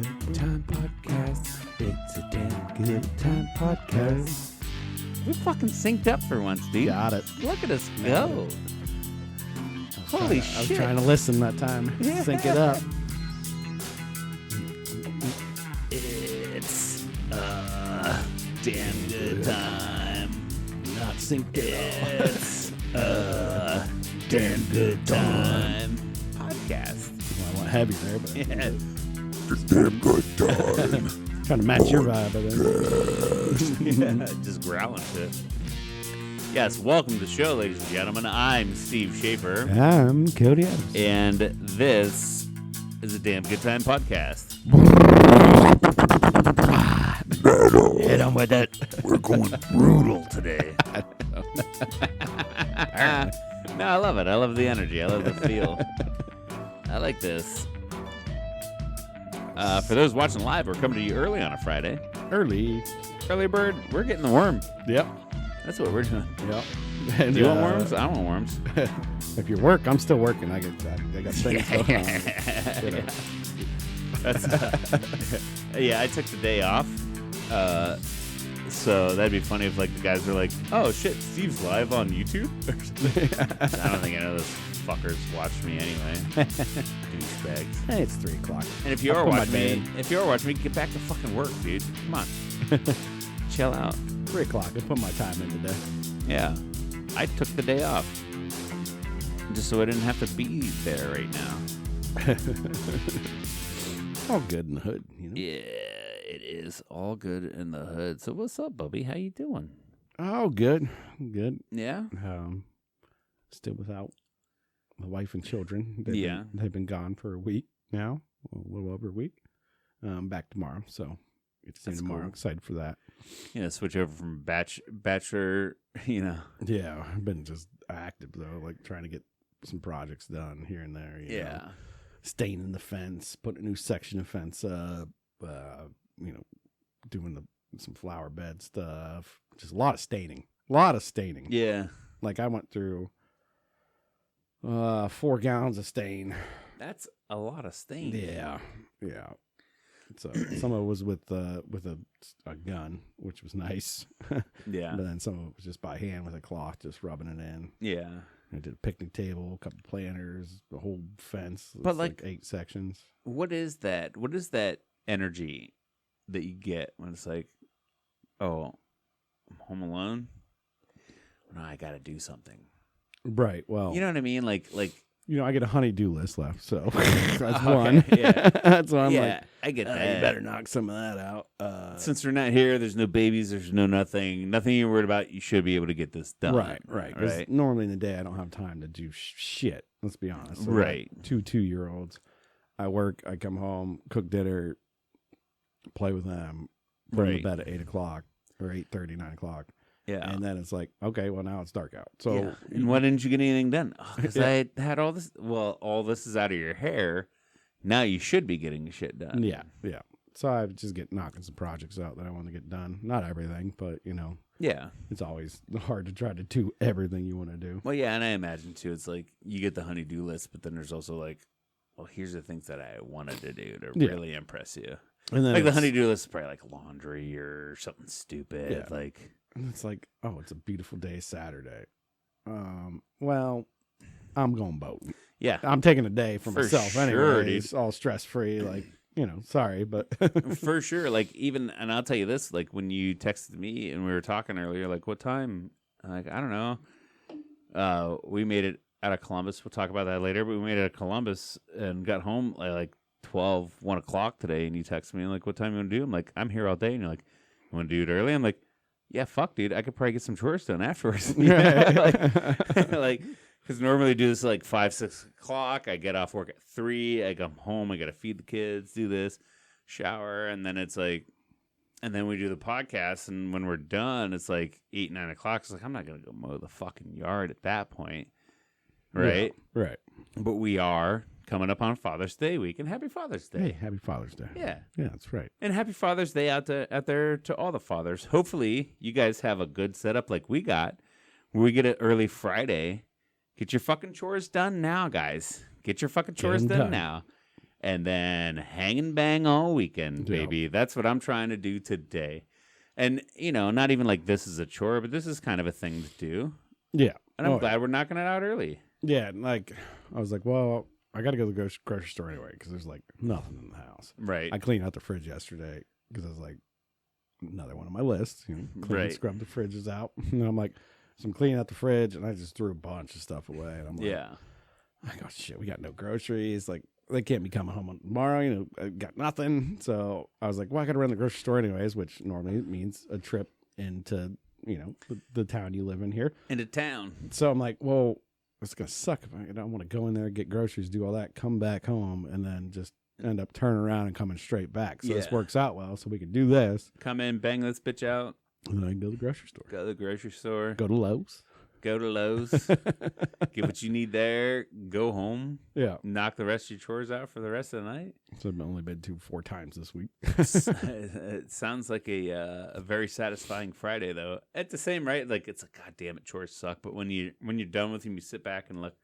good time podcast. It's a damn good time podcast. We fucking synced up for once, dude. Got it. Look at us go. Holy shit. I was trying to listen that time. Yeah. Sync it up. It's a damn good time. Not synced it all. It's a damn good time podcast. Well, I want heavy there, but Yeah. Damn good time. trying to match your vibe, I think. Yeah, just growling shit. Yes, welcome to the show, ladies and gentlemen. I'm Steve Schaefer, I'm Cody Adams. and this is a damn good time podcast. Hit on with it. We're going brutal Today. No, I love it. I love the energy. I love the feel. I like this. For those watching live, we're coming to you early on a Friday. Early. Early bird, we're getting the worm. Yep. That's what we're doing. Yep. Do you want worms? I want worms. If you work, I'm still working. I got things going on. You know. That's, yeah, I took the day off. So that'd be funny if like the guys were like, "Oh shit, Steve's live on YouTube." I don't think any of those fuckers watch me anyway. Douchebags. Hey, it's 3 o'clock. And if you I'll are put my watching day me, in. get back to fucking work, dude. Come on, chill out. 3 o'clock. I put my time in today. Yeah, I took the day off just so I didn't have to be there right now. All good in the hood, you know. Yeah, it is all good in the hood. So what's up, Bubby? How you doing? Oh, good. Good. Yeah. Still without my wife and children. They've been gone for a week now, a little over a week. Back tomorrow, so get to see them tomorrow. Cool. Excited for that. Switch over from bachelor, Yeah, I've been just active though, like trying to get some projects done here and there. You know, staining the fence, putting a new section of fence up. Doing some flower bed stuff. Just a lot of staining. Yeah. Like I went through 4 gallons of stain. That's a lot of stain. Yeah. So some of it was with a gun, which was nice. Yeah. But then some of it was just by hand with a cloth, just rubbing it in. Yeah. I did a picnic table, a couple planters, the whole fence. It But was like 8 sections. What is that? What is that energy that you get when it's like, oh, I'm home alone? No, I got to do something. Right. Well, You know what I mean? Like. I get a honey-do list left, so that's one. Yeah. That's why I'm like, I get that. you better knock some of that out. Since we're not here, there's no babies, there's no nothing you're worried about. You should be able to get this done. Right. Because normally in the day, I don't have time to do shit. Let's be honest. So right. Like 2-year-olds. I work, I come home, cook dinner, play with them, put them to bed at 8 o'clock or 8:30, 9 o'clock. Yeah. And then it's like, okay, well, now it's dark out. So, yeah. And why didn't you get anything done? Because I had all this. Well, all this is out of your hair. Now you should be getting shit done. Yeah. So I just get knocking some projects out that I want to get done. Not everything, but, Yeah. it's always hard to try to do everything you want to do. Well, yeah, and I imagine, too, it's like you get the honey-do list, but then there's also like, well, here's the things that I wanted to do to really impress you. And then like the honey-do list is probably like laundry or something stupid. Yeah. Like, and it's like, oh, it's a beautiful day Saturday. Well, I'm going boating. yeah. I'm taking a day for myself sure, anyway. dude. It's all stress-free. Like, sorry, but. For sure. Like, even, and I'll tell you this, like, when you texted me and we were talking earlier, like, what time? I'm like, I don't know. We made it out of Columbus. We'll talk about that later, but we made it out of Columbus and got home at like 1 o'clock today. And you texted me, like, what time you want to do? I'm like, I'm here all day. And you're like, you want to do it early? I'm like, yeah, fuck, dude. I could probably get some chores done afterwards. like, because normally I do this like 5, 6 o'clock. I get off work at 3. I come home. I got to feed the kids, do this, shower. And then it's like, and then we do the podcast. And when we're done, it's like 8, 9 o'clock. It's like, I'm not going to go mow the fucking yard at that point. Right? Yeah, right. But we are coming up on Father's Day week. And happy Father's Day. Hey, happy Father's Day. Yeah. Yeah, that's right. And happy Father's Day out there to all the fathers. Hopefully, you guys have a good setup like we got, where we get it early Friday. Get your fucking chores done now, guys. Get your fucking chores done now. and then hang and bang all weekend, Yeah. baby. That's what I'm trying to do today. And, not even like this is a chore, but this is kind of a thing to do. Yeah. And I'm glad we're knocking it out early. Yeah, and I was like, well, I got to go to the grocery store anyway because there's like nothing in the house. Right. I cleaned out the fridge yesterday because I was like, another one on my list. Clean, scrub the fridges out. And I'm like, so I'm cleaning out the fridge, and I just threw a bunch of stuff away. And I'm like, I go, shit, we got no groceries. Like, they can't be coming home tomorrow. I got nothing. So I was like, well, I got to run to the grocery store anyways, which normally means a trip into, the town you live in here. Into town. So I'm like, well, it's going to suck if I don't want to go in there, get groceries, do all that, come back home, and then just end up turning around and coming straight back. So this works out well, so we can do this. Come in, bang this bitch out. And then I can go to the grocery store. Go to the grocery store. Go to Lowe's. Go to Lowe's. Get what you need there. Go home. Yeah. Knock the rest of your chores out for the rest of the night. So I've only been to 4 times this week. It sounds like a very satisfying Friday, though. At the same rate, like it's like, God damn it, chores suck. But when you're done with them, you sit back and look.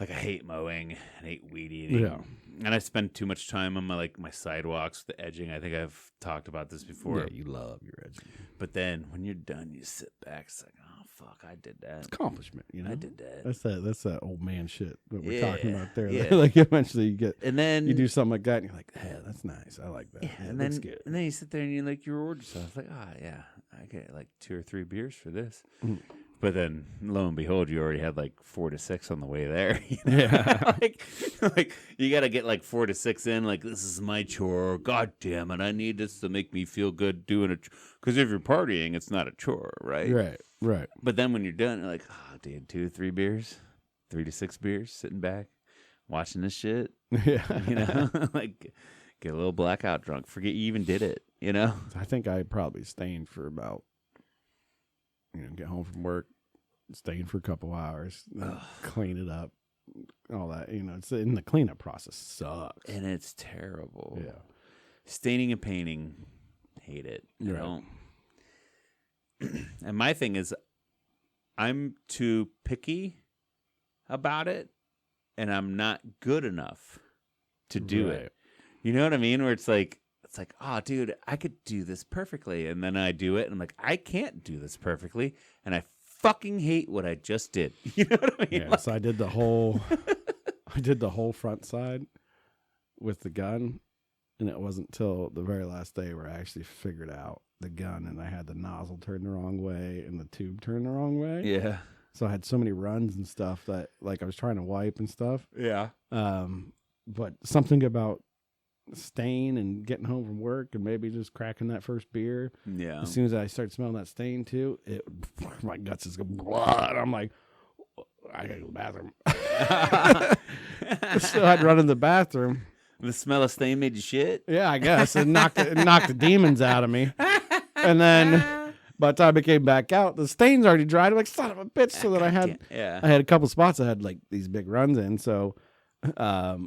Like I hate mowing and hate weed eating. Yeah. And I spend too much time on my sidewalks, the edging. I think I've talked about this before. Yeah, you love your edging. But then when you're done, you sit back. It's like, oh fuck, I did that. It's accomplishment, I did that. That's that old man shit that we're talking about there. Yeah. Like eventually you get, and then you do something like that, and you're like, yeah, that's nice. I like that. Yeah, Yeah, and looks then good. and then you sit there and you you reward yourself. Like, yeah, I get like 2 or 3 beers for this. Mm. But then, lo and behold, you already had like 4 to 6 on the way there. Yeah. like you got to get like 4 to 6 in. Like, this is my chore. God damn it, I need this to make me feel good doing it. Because if you're partying, it's not a chore, right? Right. But then when you're done, you're like, oh, dude, 2 to 3 beers, 3 to 6 beers, sitting back, watching this shit. Yeah. Like get a little blackout drunk. Forget you even did it. I think I probably stained for about, get home from work, staying for a couple hours, clean it up, all that. It's in the cleanup process sucks. And it's terrible. Yeah. Staining and painting, hate it. Right. And my thing is, I'm too picky about it, and I'm not good enough to do it. You know what I mean? Where it's like, oh, dude, I could do this perfectly. And then I do it, and I'm like, I can't do this perfectly. And I fucking hate what I just did. You know what I mean? Yeah, so I did the whole front side with the gun. And it wasn't until the very last day where I actually figured out the gun, and I had the nozzle turned the wrong way and the tube turned the wrong way. Yeah. So I had so many runs and stuff that I was trying to wipe and stuff. Yeah. But something about stain and getting home from work and maybe just cracking that first beer. Yeah. As soon as I started smelling that stain too, my guts is going blood. I'm like, I gotta go to the bathroom. So I'd run in the bathroom. The smell of stain made you shit? Yeah, I guess. It knocked the demons out of me. And then by the time I came back out, the stains already dried. I'm like, son of a bitch. So that I had a couple spots I had like these big runs in. So I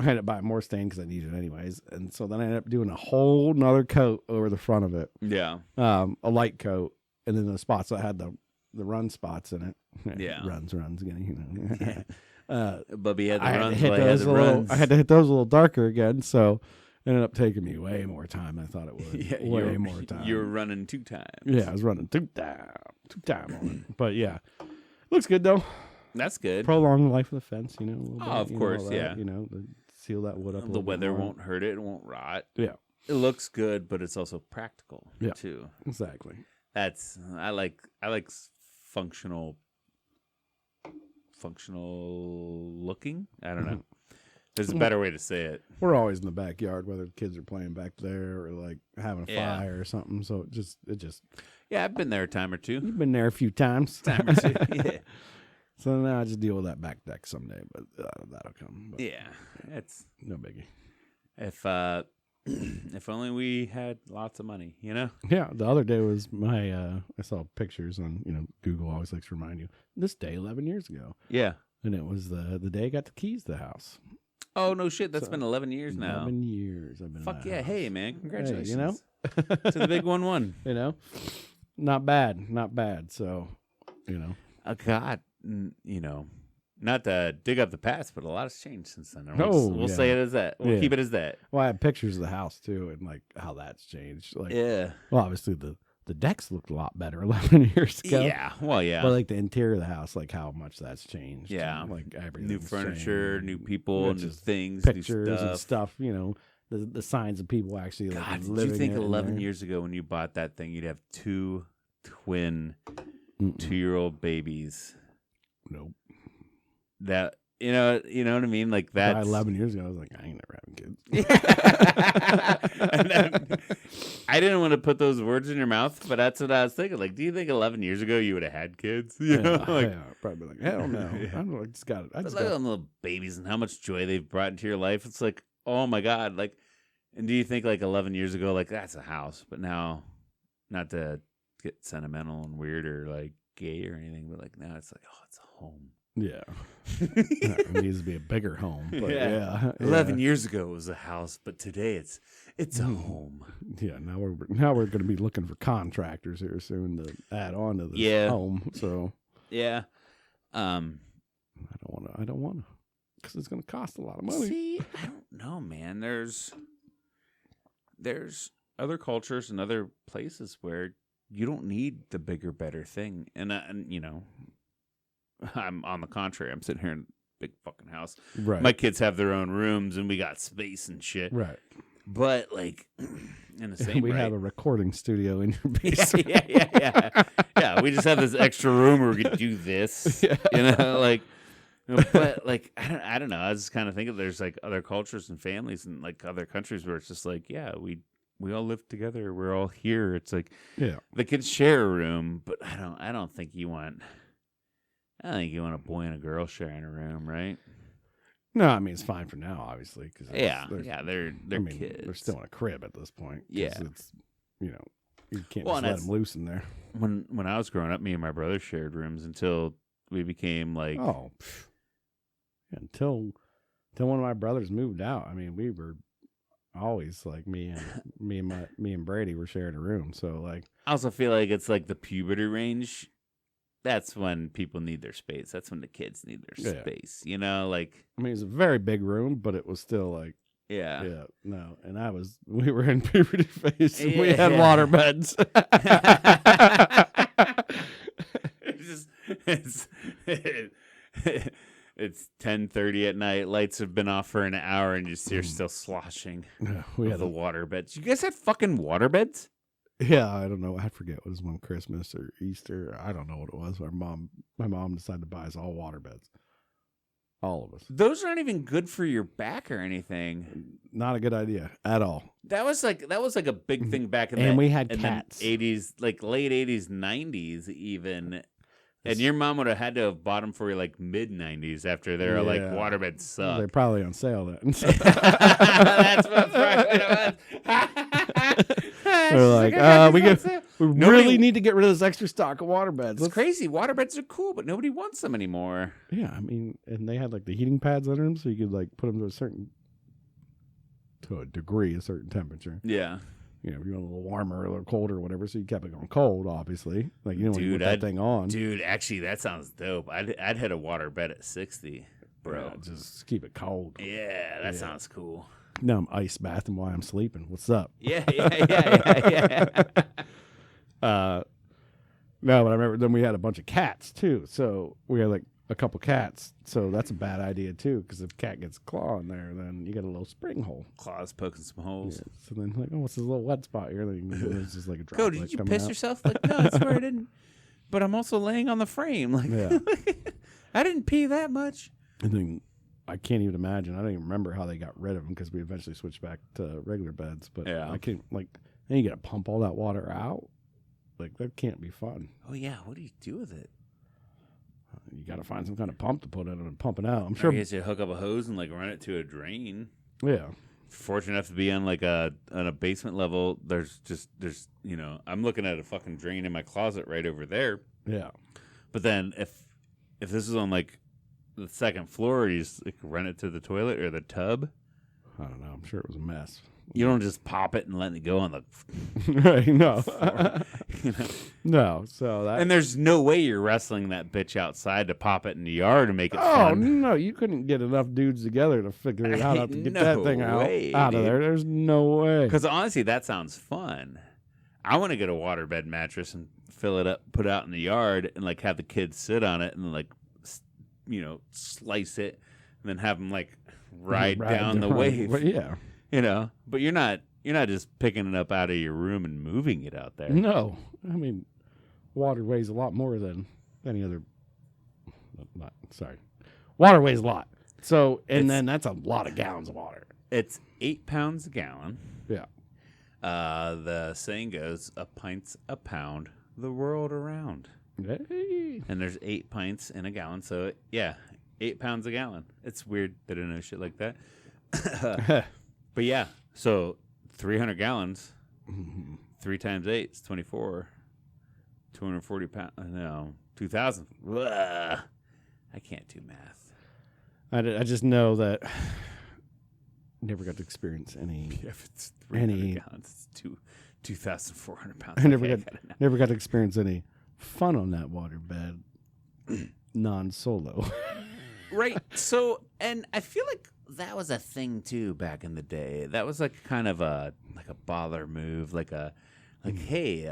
had to buy more stain because I needed it anyways. And so then I ended up doing a whole nother coat over the front of it. Yeah. A light coat. And then the spots that had the run spots in it. Yeah. Runs again, Bubby had the I runs. I had to hit those a little darker again. So it ended up taking me way more time than I thought it would. Yeah, way more time. You were running 2 times. Yeah, I was running two time on it. But yeah, looks good though. That's good. Prolong the life of the fence, a little bit. Of course, all that, yeah. Seal that wood up. The weather won't hurt it. It won't rot. Yeah. It looks good, but it's also practical too. Exactly. I like functional looking. I don't know. There's a better way to say it. We're always in the backyard, whether the kids are playing back there or like having a fire or something. So it just. Yeah, I've been there a time or two. You've been there a few times. Time or two. Yeah. So now I just deal with that back deck someday, but that'll come. But yeah, it's no biggie. If only we had lots of money, Yeah, the other day was my I saw pictures on Google always likes to remind you this day 11 years ago. Yeah, and it was the day I got the keys to the house. Oh no shit, that's been 11 years now. 11 years I've been. Fuck yeah, house. hey man, congratulations. Hey, to the big 1-1. Not bad. So God, not to dig up the past, but a lot has changed since then. We'll yeah. say it as that. We'll keep it as that. Well, I have pictures of the house too, and like how that's changed. Like, Yeah. well, obviously the decks looked a lot better 11 years ago. Yeah. Well, yeah. But like the interior of the house, like how much that's changed. Yeah. Like everything. New furniture, new people, new just things, pictures new stuff. and stuff. You know, the signs of people actually like God, did living. you think it 11 years ago when you bought that thing, you'd have 2 twin 2-year-old babies? Nope. That you know what I mean? Like that. 11 years ago, I was like, I ain't never having kids. And then, I didn't want to put those words in your mouth, but that's what I was thinking. Like, do you think 11 years ago you would have had kids? You know? Like, yeah, probably like, hell no. I don't know. I just got it. But look at them little babies and how much joy they've brought into your life. It's like, oh my God. Like, and do you think like 11 years ago, like that's a house, but now, not to get sentimental and weird or like gay or anything, but like now it's like, oh, it's a home. Yeah. It needs to be a bigger home. But yeah. 11 years ago it was a house, but today it's a home. Yeah, now we're going to be looking for contractors here soon to add on to this home. So yeah, I don't want to, because it's going to cost a lot of money. See, I don't know, man. There's other cultures and other places where you don't need the bigger, better thing, and you know, I'm on the contrary. I'm sitting here in a big fucking house. Right. My kids have their own rooms and we got space and shit. Right. But like in the same we have a recording studio in your basement. Yeah. We just have this extra room where we could do this. Yeah. You know, like, but like I don't know. I was just kind of thinking there's like other cultures and families and like other countries where it's just like, yeah, we all live together. We're all here. It's like, yeah, the kids share a room, but I don't think you want a boy and a girl sharing a room, right? No, I mean it's fine for now, obviously. Cause they're kids. They're still in a crib at this point. Yeah, it's you can't just let them loose in there. When I was growing up, me and my brother shared rooms until we became like until one of my brothers moved out. I mean, we were always like me and Brady were sharing a room. So like, I also feel like it's like the puberty range. That's when people need their space. That's when the kids need their space. You know, like, I mean, it's a very big room, but it was still like, yeah, no. And we were in puberty phase. And we had water beds. It's 10:30 at night. Lights have been off for an hour, and you're still sloshing. Yeah, we had the water beds. You guys had fucking water beds? Yeah, I don't know. I forget what it was, one Christmas or Easter. I don't know what it was. My mom decided to buy us all water beds. All of us. Those aren't even good for your back or anything. Not a good idea at all. That was like a big thing back in and we had cats. The 80s, like late 80s, 90s even. And your mom would have had to have bought them for you like mid 90s after they were like waterbeds suck. They're probably on sale then. That's what it was. They're like, we really need to get rid of this extra stock of waterbeds. It's crazy. Waterbeds are cool, but nobody wants them anymore. Yeah, I mean, and they had like the heating pads under them, so you could like put them to a degree, a certain temperature. Yeah. You know, if you want a little warmer or a little colder or whatever, so you kept it going cold, obviously. Like, you don't want to put that thing on. Dude, actually, that sounds dope. I'd hit a water bed at 60, bro. Yeah, just keep it cold. Yeah, that sounds cool. Now I'm ice bathing while I'm sleeping. What's up? Yeah. No, but I remember then we had a bunch of cats, too. So we had like a couple cats. So that's a bad idea, too, because if a cat gets a claw in there, then you got a little spring hole. Claws poking some holes. Yeah. So then, like, what's this little wet spot here? Then it's just like a drop. Go, did you piss yourself? Like, no, I swear I didn't. But I'm also laying on the frame. Like, I didn't pee that much. And then I can't even imagine. I don't even remember how they got rid of them because we eventually switched back to regular beds. But I can't, like, then you got to pump all that water out. Like, that can't be fun. Oh, yeah. What do you do with it? You got to find some kind of pump to put in and pump it out. I'm sure. I guess you hook up a hose and, like, run it to a drain. Yeah. Fortunate enough to be on, like, on a basement level. There's, you know, I'm looking at a fucking drain in my closet right over there. Yeah. But then if this is on, like, the second floor, you just like, run it to the toilet or the tub. I don't know. I'm sure it was a mess. You don't just pop it and let it go on the Right? No, floor. You know? no. So that. And there's no way you're wrestling that bitch outside to pop it in the yard and make it Oh fun. no! You couldn't get enough dudes together to figure it out how to get No that thing way, out of dude. there. There's no way. Because honestly, that sounds fun. I want to get a waterbed mattress and fill it up, put it out in the yard, and like have the kids sit on it and like, slice it, and then have them like ride down the wave. But yeah. But you're not just picking it up out of your room and moving it out there. No, I mean, water weighs a lot more than any other. Water weighs a lot. So, and then that's a lot of gallons of water. It's 8 pounds a gallon. Yeah. The saying goes, a pint's a pound the world around. Hey. And there's 8 pints in a gallon. So, 8 pounds a gallon. It's weird that I know shit like that. But yeah, so 300 gallons, 3 times 8 is 24. 240 pounds. No, 2,000. I can't do math. I just know that never got to experience any. If it's 300 gallons, it's 2,400 pounds. I never got to experience any fun on that waterbed, non-solo. Right. So, and I feel like that was a thing too back in the day. That was like kind of a bother move, hey,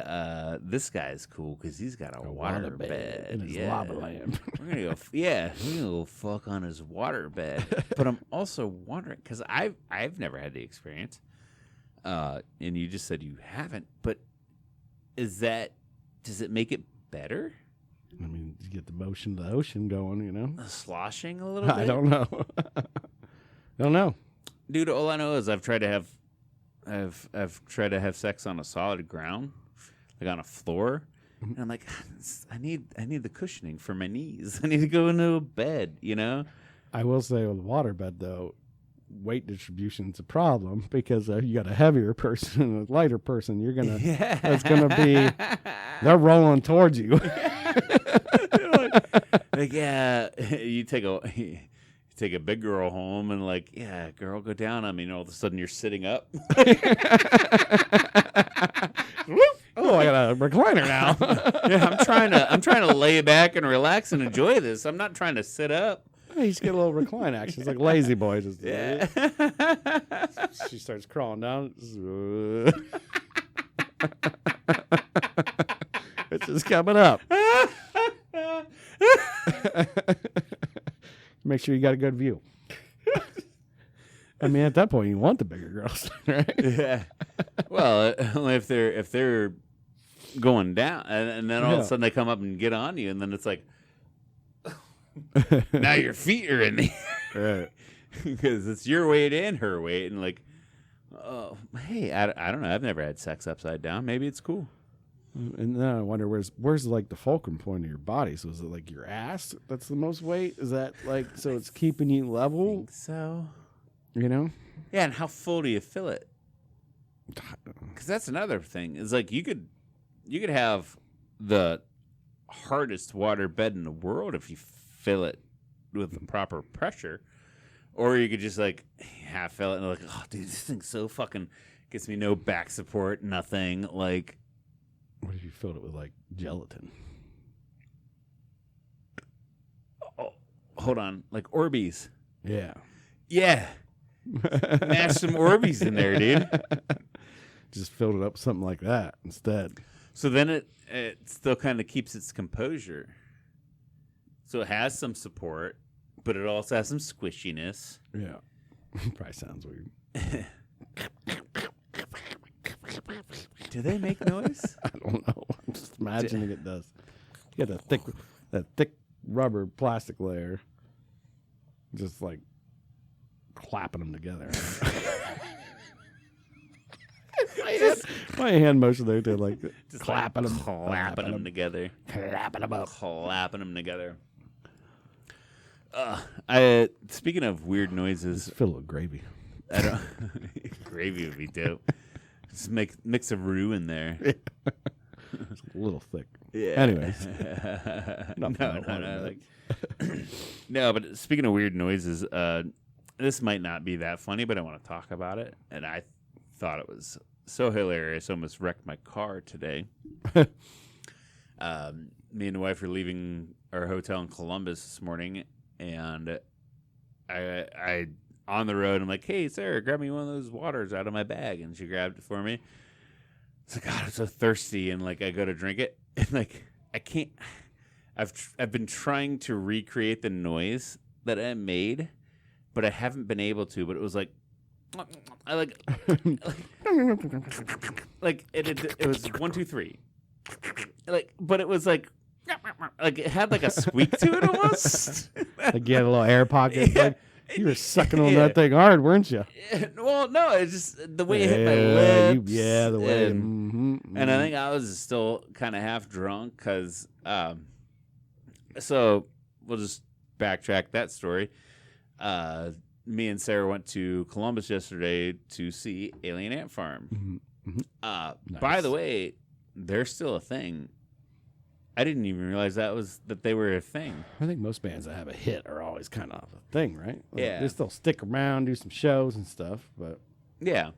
this guy's cool because he's got a water bed in his lava lamp. We're gonna go, we're gonna go fuck on his water bed. But I'm also wondering because I've never had the experience, and you just said you haven't. But does it make it better? I mean, you get the motion of the ocean going, Sloshing a little bit. I don't know. Don't know, dude. All I know is I've tried to have sex on a solid ground, like on a floor, and I'm like, I need the cushioning for my knees. I need to go into a bed, I will say with waterbed though, weight distribution's a problem because you got a heavier person and a lighter person. You're gonna that's gonna be they're rolling towards you. Like you take a big girl home and girl, go down on me, and all of a sudden you're sitting up. Oh, I got a recliner now. Yeah, I'm trying to lay back and relax and enjoy this. I'm not trying to sit up. You just get a little recline action. It's like Lazy Boy. Just, Yeah. She starts crawling down. It's just coming up. Make sure you got a good view. I mean, at that point, you want the bigger girls, right? Yeah. Well, if they're going down, and then all of a sudden they come up and get on you, and then it's like, now your feet are in the air, Right? Because it's your weight and her weight, and like, oh, hey, I don't know. I've never had sex upside down. Maybe it's cool. And then I wonder where's like the fulcrum point of your body? So is it like your ass that's the most weight? Is that like so it's keeping you level? I think so. Yeah, and how full do you fill it? Because that's another thing. Is like you could have the hardest water bed in the world if you fill it with the proper pressure, or you could just like half fill it and like, oh, dude, this thing's so fucking gets me no back support, nothing. Like, what if you filled it with like gelatin? oh, hold on, like Orbeez. Yeah. Mash some Orbeez in there, dude. Just filled it up with something like that instead. So then it still kind of keeps its composure. So it has some support, but it also has some squishiness. Yeah. Probably sounds weird. Do they make noise? I don't know. I'm just imagining it does. You got that thick rubber plastic layer. Just like clapping them together. My hand motion there too, like Just clapping them, clapping them together, clapping them up. clapping them together. Speaking of weird noises, Fill it with gravy. I don't. Gravy would be dope. Just mix a roux in there. It's a little thick. Yeah. Anyways. No. No, but speaking of weird noises, this might not be that funny, but I want to talk about it, and I thought it was so hilarious. I almost wrecked my car today. Me and the wife were leaving our hotel in Columbus this morning, and I on the road, I'm like, hey, Sarah, grab me one of those waters out of my bag. And she grabbed it for me. It's like, God, I'm so thirsty. And, like, I go to drink it. And, like, I can't. I've been trying to recreate the noise that I made, but I haven't been able to. But it was like, I like it was 1, 2, 3. Like, but it was like it had like a squeak to it almost. Like you had a little air pocket. Yeah. Like, you were sucking on that thing hard, weren't you? Well, no, it's just the way it hit my lips. The way. And I think I was still kind of half drunk because. So we'll just backtrack that story. Me and Sarah went to Columbus yesterday to see Alien Ant Farm. Nice. By the way, they're still a thing. I didn't even realize that they were a thing. I think most bands that have a hit are always kind of a thing, right? Like, yeah. They still stick around, do some shows and stuff, but... Yeah.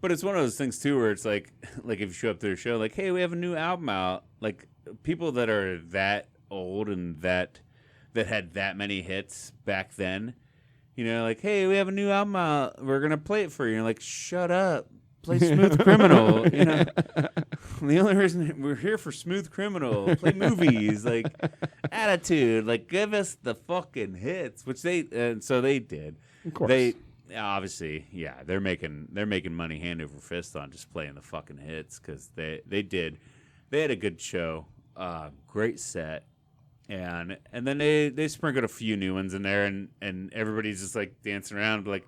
But it's one of those things, too, where it's like if you show up to a show, like, hey, we have a new album out. Like, people that are that old and that had that many hits back then, you know, like, hey, we have a new album out. We're going to play it for you. And you're like, shut up. Play Smooth Criminal. You know, the only reason we're here for Smooth Criminal, play movies, like Attitude, like give us the fucking hits, which so they did. Of course. They obviously, yeah, they're making money hand over fist on just playing the fucking hits because they had a good show, great set, and then they sprinkled a few new ones in there, and everybody's just like dancing around like.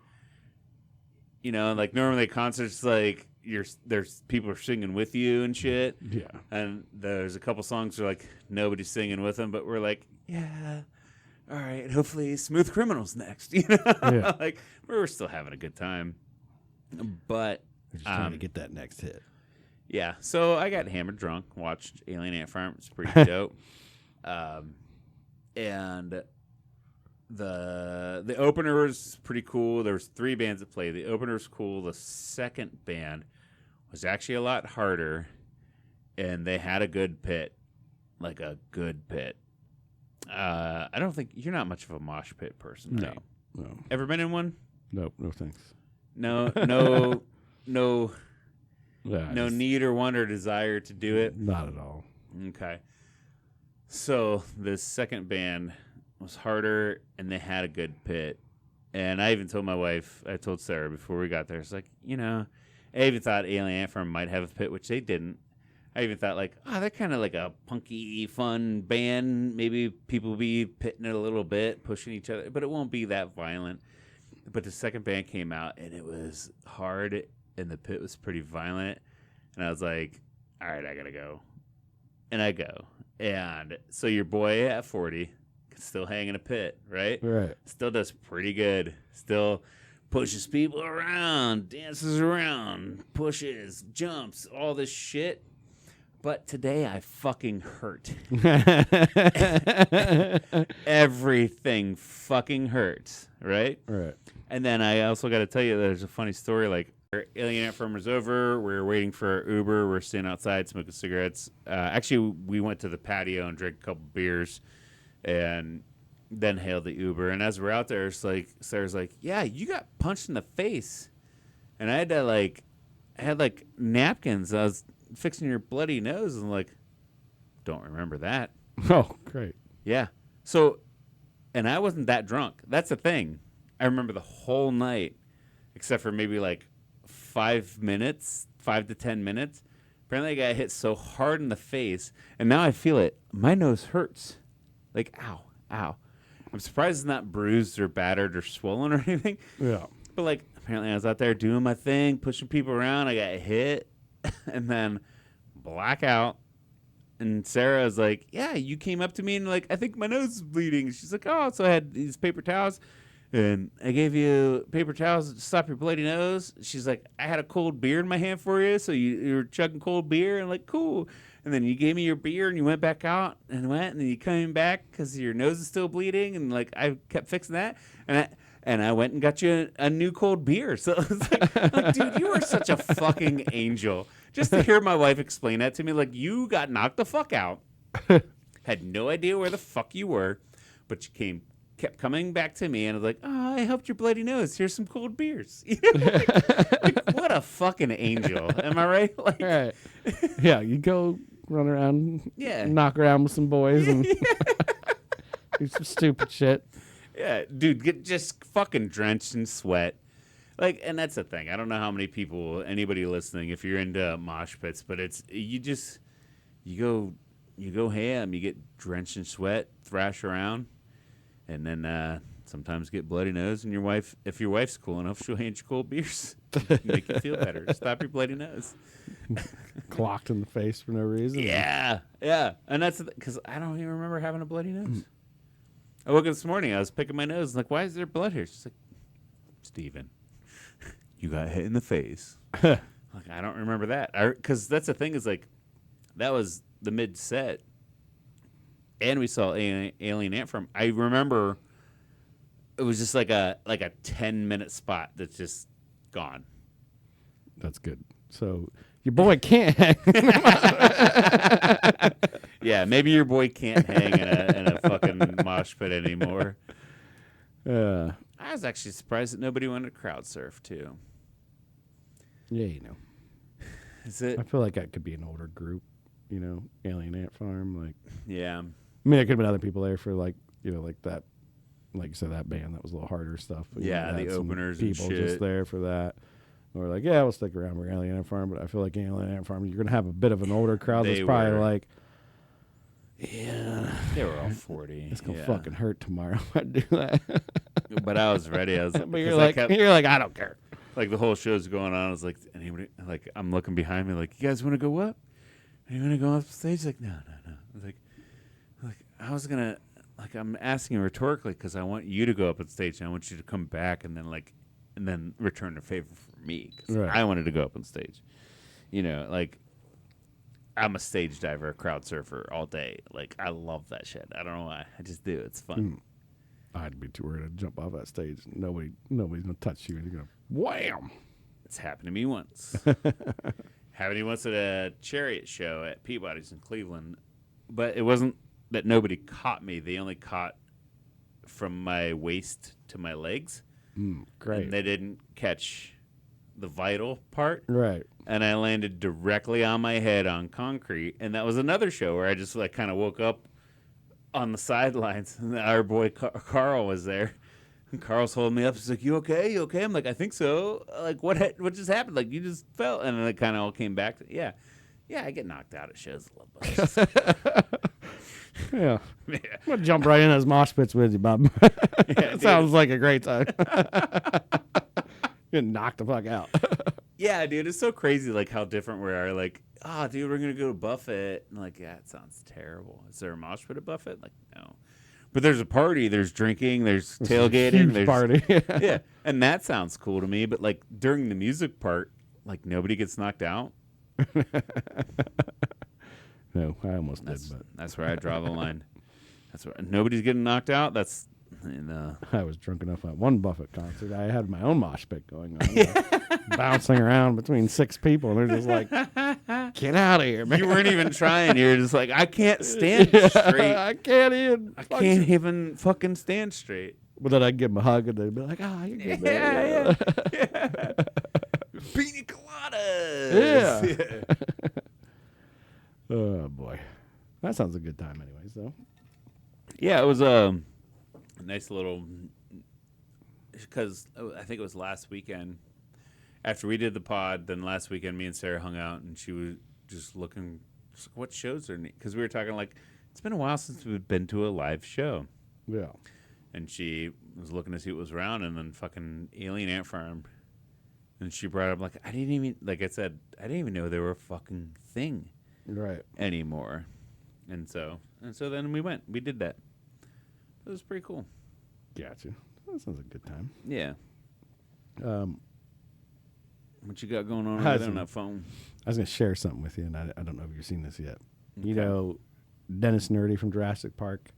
You know, like normally concerts, like there's people are singing with you and shit. Yeah. And there's a couple songs where like nobody's singing with them, but we're like, yeah, all right. Hopefully, Smooth Criminal's next. You know, yeah. Like we're still having a good time. But we're just trying to get that next hit. Yeah. So I got hammered drunk, watched Alien Ant Farm. It's pretty dope. And. The opener was pretty cool. There was 3 bands that played. The opener was cool. The second band was actually a lot harder, and they had a good pit, like a good pit. I don't think you're not much of a mosh pit person. No, right? no. Ever been in one? Nope, no thanks. No, Yeah, no need or want or desire to do it. Not at all. Okay. So the second band was harder, and they had a good pit. And I even told my wife, I told Sarah before we got there, it's like, you know, I even thought Alien Ant Farm might have a pit, which they didn't. I even thought, like, they're kind of like a punky, fun band. Maybe people will be pitting it a little bit, pushing each other, but it won't be that violent. But the second band came out, and it was hard, and the pit was pretty violent. And I was like, all right, I got to go. And I go. And so your boy at 40... still hang in a pit, right? Right. Still does pretty good. Still pushes people around, dances around, pushes, jumps, all this shit. But today I fucking hurt. Everything fucking hurts, right? Right. And then I also got to tell you, there's a funny story. Like, our Alien Ant Farm was over. We were waiting for our Uber. We're sitting outside smoking cigarettes. Actually, we went to the patio and drank a couple beers. And then hailed the Uber. And as we're out there, it's like Sarah's like, yeah, you got punched in the face. And I had napkins. I was fixing your bloody nose. And I'm like, don't remember that. Oh, great. Yeah. So, and I wasn't that drunk. That's the thing. I remember the whole night, except for maybe like 5 to 10 minutes. Apparently I got hit so hard in the face. And now I feel it. My nose hurts. Like, ow. I'm surprised it's not bruised or battered or swollen or anything. Yeah. But, like, apparently I was out there doing my thing, pushing people around. I got hit and then blackout. And Sarah was like, yeah, you came up to me and, like, I think my nose is bleeding. She's like, oh, so I had these paper towels. And I gave you paper towels to stop your bloody nose. She's like, I had a cold beer in my hand for you. So you were chugging cold beer. And, like, cool. And then you gave me your beer and you went back out and then you came back because your nose is still bleeding. And, like, I kept fixing that. And And I went and got you a new cold beer. So it's like, dude, you are such a fucking angel. Just to hear my wife explain that to me, like, you got knocked the fuck out, had no idea where the fuck you were, but you kept coming back to me and was like, oh, I helped your bloody nose. Here's some cold beers. Like, what a fucking angel. Am I right? Like, Right. Yeah, you go run around, Yeah. knock around with some boys and do some stupid shit. Yeah, dude, get just fucking drenched in sweat. Like, and that's the thing. I don't know how many people, anybody listening, if you're into mosh pits, but it's you go ham, you get drenched in sweat, thrash around, and then sometimes get bloody nose. And if your wife's cool enough, she'll hand you cold beers, make you feel better, stop your bloody nose. Clocked in the face for no reason. Yeah, and that's because I don't even remember having a bloody nose. I woke up this morning, I was picking my nose, like, why is there blood here? She's like, Steven, you got hit in the face. Like, I don't remember that. Because that's the thing is, like, that was the mid-set, and we saw Alien Ant Farm. I remember it was just like a 10-minute spot that's just gone. That's good. So your boy can't hang. Yeah, maybe your boy can't hang in a fucking mosh pit anymore. I was actually surprised that nobody wanted to crowd surf too. Yeah, you know. Is it? I feel like that could be an older group, you know, Alien Ant Farm. Like, Yeah. I mean, there could have been other people there for like, you know, like that, like you said, that band that was a little harder stuff. But Yeah, you the had some openers and people shit. just there for that. Or like, yeah, we'll stick around for Alien Ant Farm, but I feel like Alien Ant Farm, you're gonna have a bit of an older crowd that's They probably were. like, yeah, They were all 40. it's gonna yeah. fucking hurt tomorrow if I do that. But I was ready. I was But because you're like, I don't care. like the whole show's going on. I was like, anybody? Like, I'm looking behind me. Like, you guys want to go up? You want to go off stage? Like, no. I was like I was gonna. Like, I'm asking rhetorically because I want you to go up on stage. And I want you to come back and then return the favor for me because Right. I wanted to go up on stage. You know, like, I'm a stage diver, a crowd surfer all day. Like, I love that shit. I don't know why. I just do. It's fun. I'd be too worried to jump off that stage. Nobody's gonna touch you, and you're gonna wham. It's happened to me once. Happened to me once at a Chariot show at Peabody's in Cleveland. But it wasn't that nobody caught me. They only caught from my waist to my legs. Great. And they didn't catch the vital part. Right. And I landed directly on my head on concrete. And that was another show where I just like kind of woke up on the sidelines. And our boy Carl was there. And Carl's holding me up. He's like, you okay? You okay? I'm like, I think so. Like, what just happened? Like, you just fell. And then it kind of all came back. Yeah, I get knocked out at shows. I love those. Yeah. Yeah. I'm gonna jump right in those mosh pits with you, Bob. It sounds like a great time. Get knocked the fuck out. Yeah, dude, it's so crazy, like, how different we are. Like, dude, we're going to go to Buffett. And like, yeah, it sounds terrible. Is there a mosh pit at Buffett? Like, no. But there's a party. There's drinking. There's tailgating. Huge There's party. yeah, and that sounds cool to me. But, like, during the music part, like, nobody gets knocked out. No, I almost did, That's, but that's where I draw the line. That's where nobody's getting knocked out. That's, I was drunk enough at one Buffett concert. I had my own mosh pit going on, like, bouncing around between 6 people, and they're just like, "Get out of here, man!" you weren't even trying. You're just like, I can't stand straight. I can't even. I can't even fucking stand straight. But then I'd give them a hug, and they'd be like, "You're good, man." Yeah. Pina coladas. Yeah. Oh boy, that sounds a good time, anyways. Though. Yeah, it was a nice little. Because I think it was last weekend after we did the pod. Then last weekend, me and Sarah hung out, and she was just looking. Just like, what shows are neat? Because we were talking like it's been a while since we've been to a live show. Yeah. And she was looking to see what was around, and then fucking Alien Ant Farm. And she brought up, like, I didn't even, like I said, I didn't even know they were a fucking thing Right. anymore. And so then we went. We did that. It was pretty cool. Gotcha. That sounds like a good time. Yeah. Um, What you got going on How's over there on it? that phone? I was going to share something with you, and I don't know if you've seen this yet. You Okay. know, Dennis Nerdy from Jurassic Park,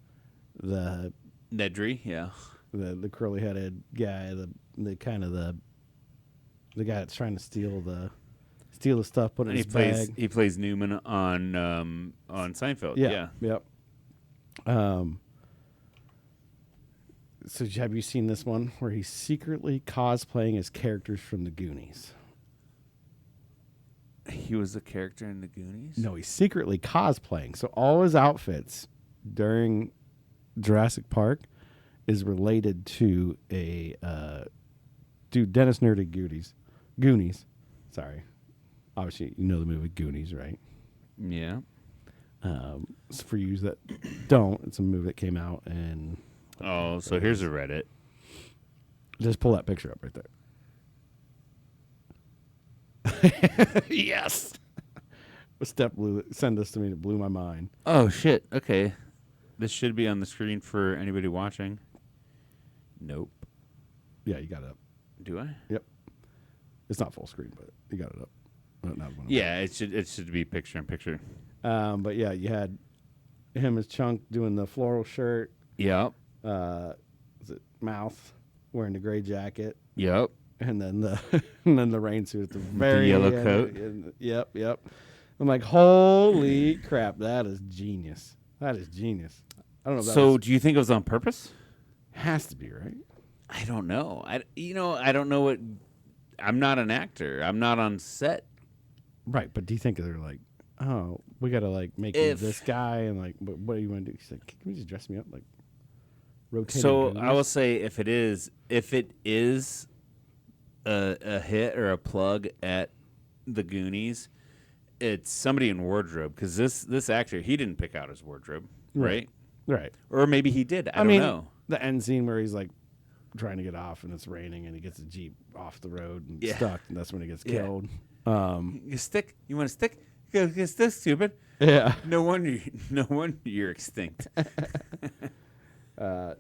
the Nedry, yeah. the curly headed guy, the kind of the guy that's trying to steal the stuff, put it in his bag. He plays Newman on Seinfeld. Yeah. Yep. So have you seen this one where he's secretly cosplaying as characters from the Goonies? He was a character in the Goonies? No, he's secretly cosplaying. So all his outfits during Jurassic Park is related to a dude, Dennis Nerdy Goonies. Sorry. Obviously, you know the movie Goonies, right? Yeah. So for you that don't, it's a movie that came out and... Oh, so here's a Reddit. Just pull that picture up right there. Yes. Send this to me. It blew my mind. Oh, shit. Okay. This should be on the screen for anybody watching. Nope. Yeah, you got it up. Do I? Yep. It's not full screen, but you got it up. Yeah, it should be picture in picture. But yeah, you had him as Chunk doing the floral shirt. Yep. Is it Mouth wearing the gray jacket? Yep. And then the rain suit at the very yellow end. coat. Yep. I'm like, holy crap, that is genius. That is genius. I don't know. If So, do you think it was on purpose? Has to be, right? I don't know. I don't know what. I'm not an actor. I'm not on set. Right, but do you think they're like, oh, we got to like make you this guy and like, what do you want to do? He's like, can we just dress me up like rotating? So goonies? I will say if it is a hit or a plug at the Goonies, it's somebody in wardrobe because this actor, he didn't pick out his wardrobe, right? Right. Or maybe he did. I don't know. The end scene where he's like trying to get off and it's raining and he gets a Jeep off the road and stuck, and that's when he gets killed. You stick? You want to stick? Get stick, stupid. Yeah. No wonder you're extinct. But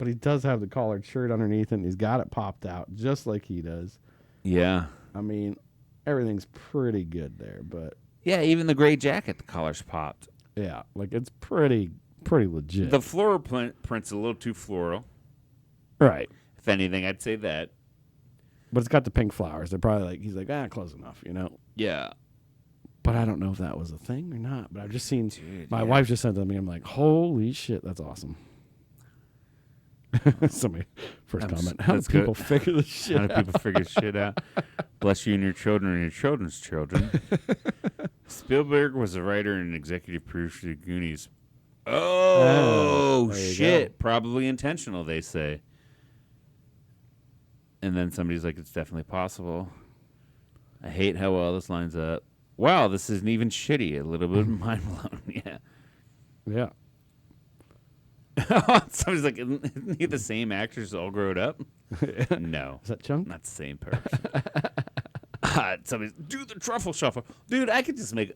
he does have the collared shirt underneath it, and he's got it popped out just like he does. Yeah. I mean, everything's pretty good there, but yeah, even the gray jacket, the collar's popped. yeah, like it's pretty legit. The floral print's a little too floral. Right. If anything, I'd say that. But it's got the pink flowers. They're probably like, he's like, close enough, you know? Yeah. But I don't know if that was a thing or not. But I've just seen, my yeah. wife just sent it to me. I'm like, holy shit, that's awesome. Somebody, first comment. How do people figure this shit out? How do people figure shit out? Bless you and your children and your children's children. Spielberg was a writer and executive producer of Goonies. Oh, shit. Probably intentional, they say. And then somebody's like, it's definitely possible. I hate how well this lines up. Wow, this isn't even shitty. A little bit mind blown. Yeah. Yeah. Somebody's like, isn't he the same actors all grown up? No. Is that Chunk? Not the same person. Somebody's, do the truffle shuffle. Dude, I could just make...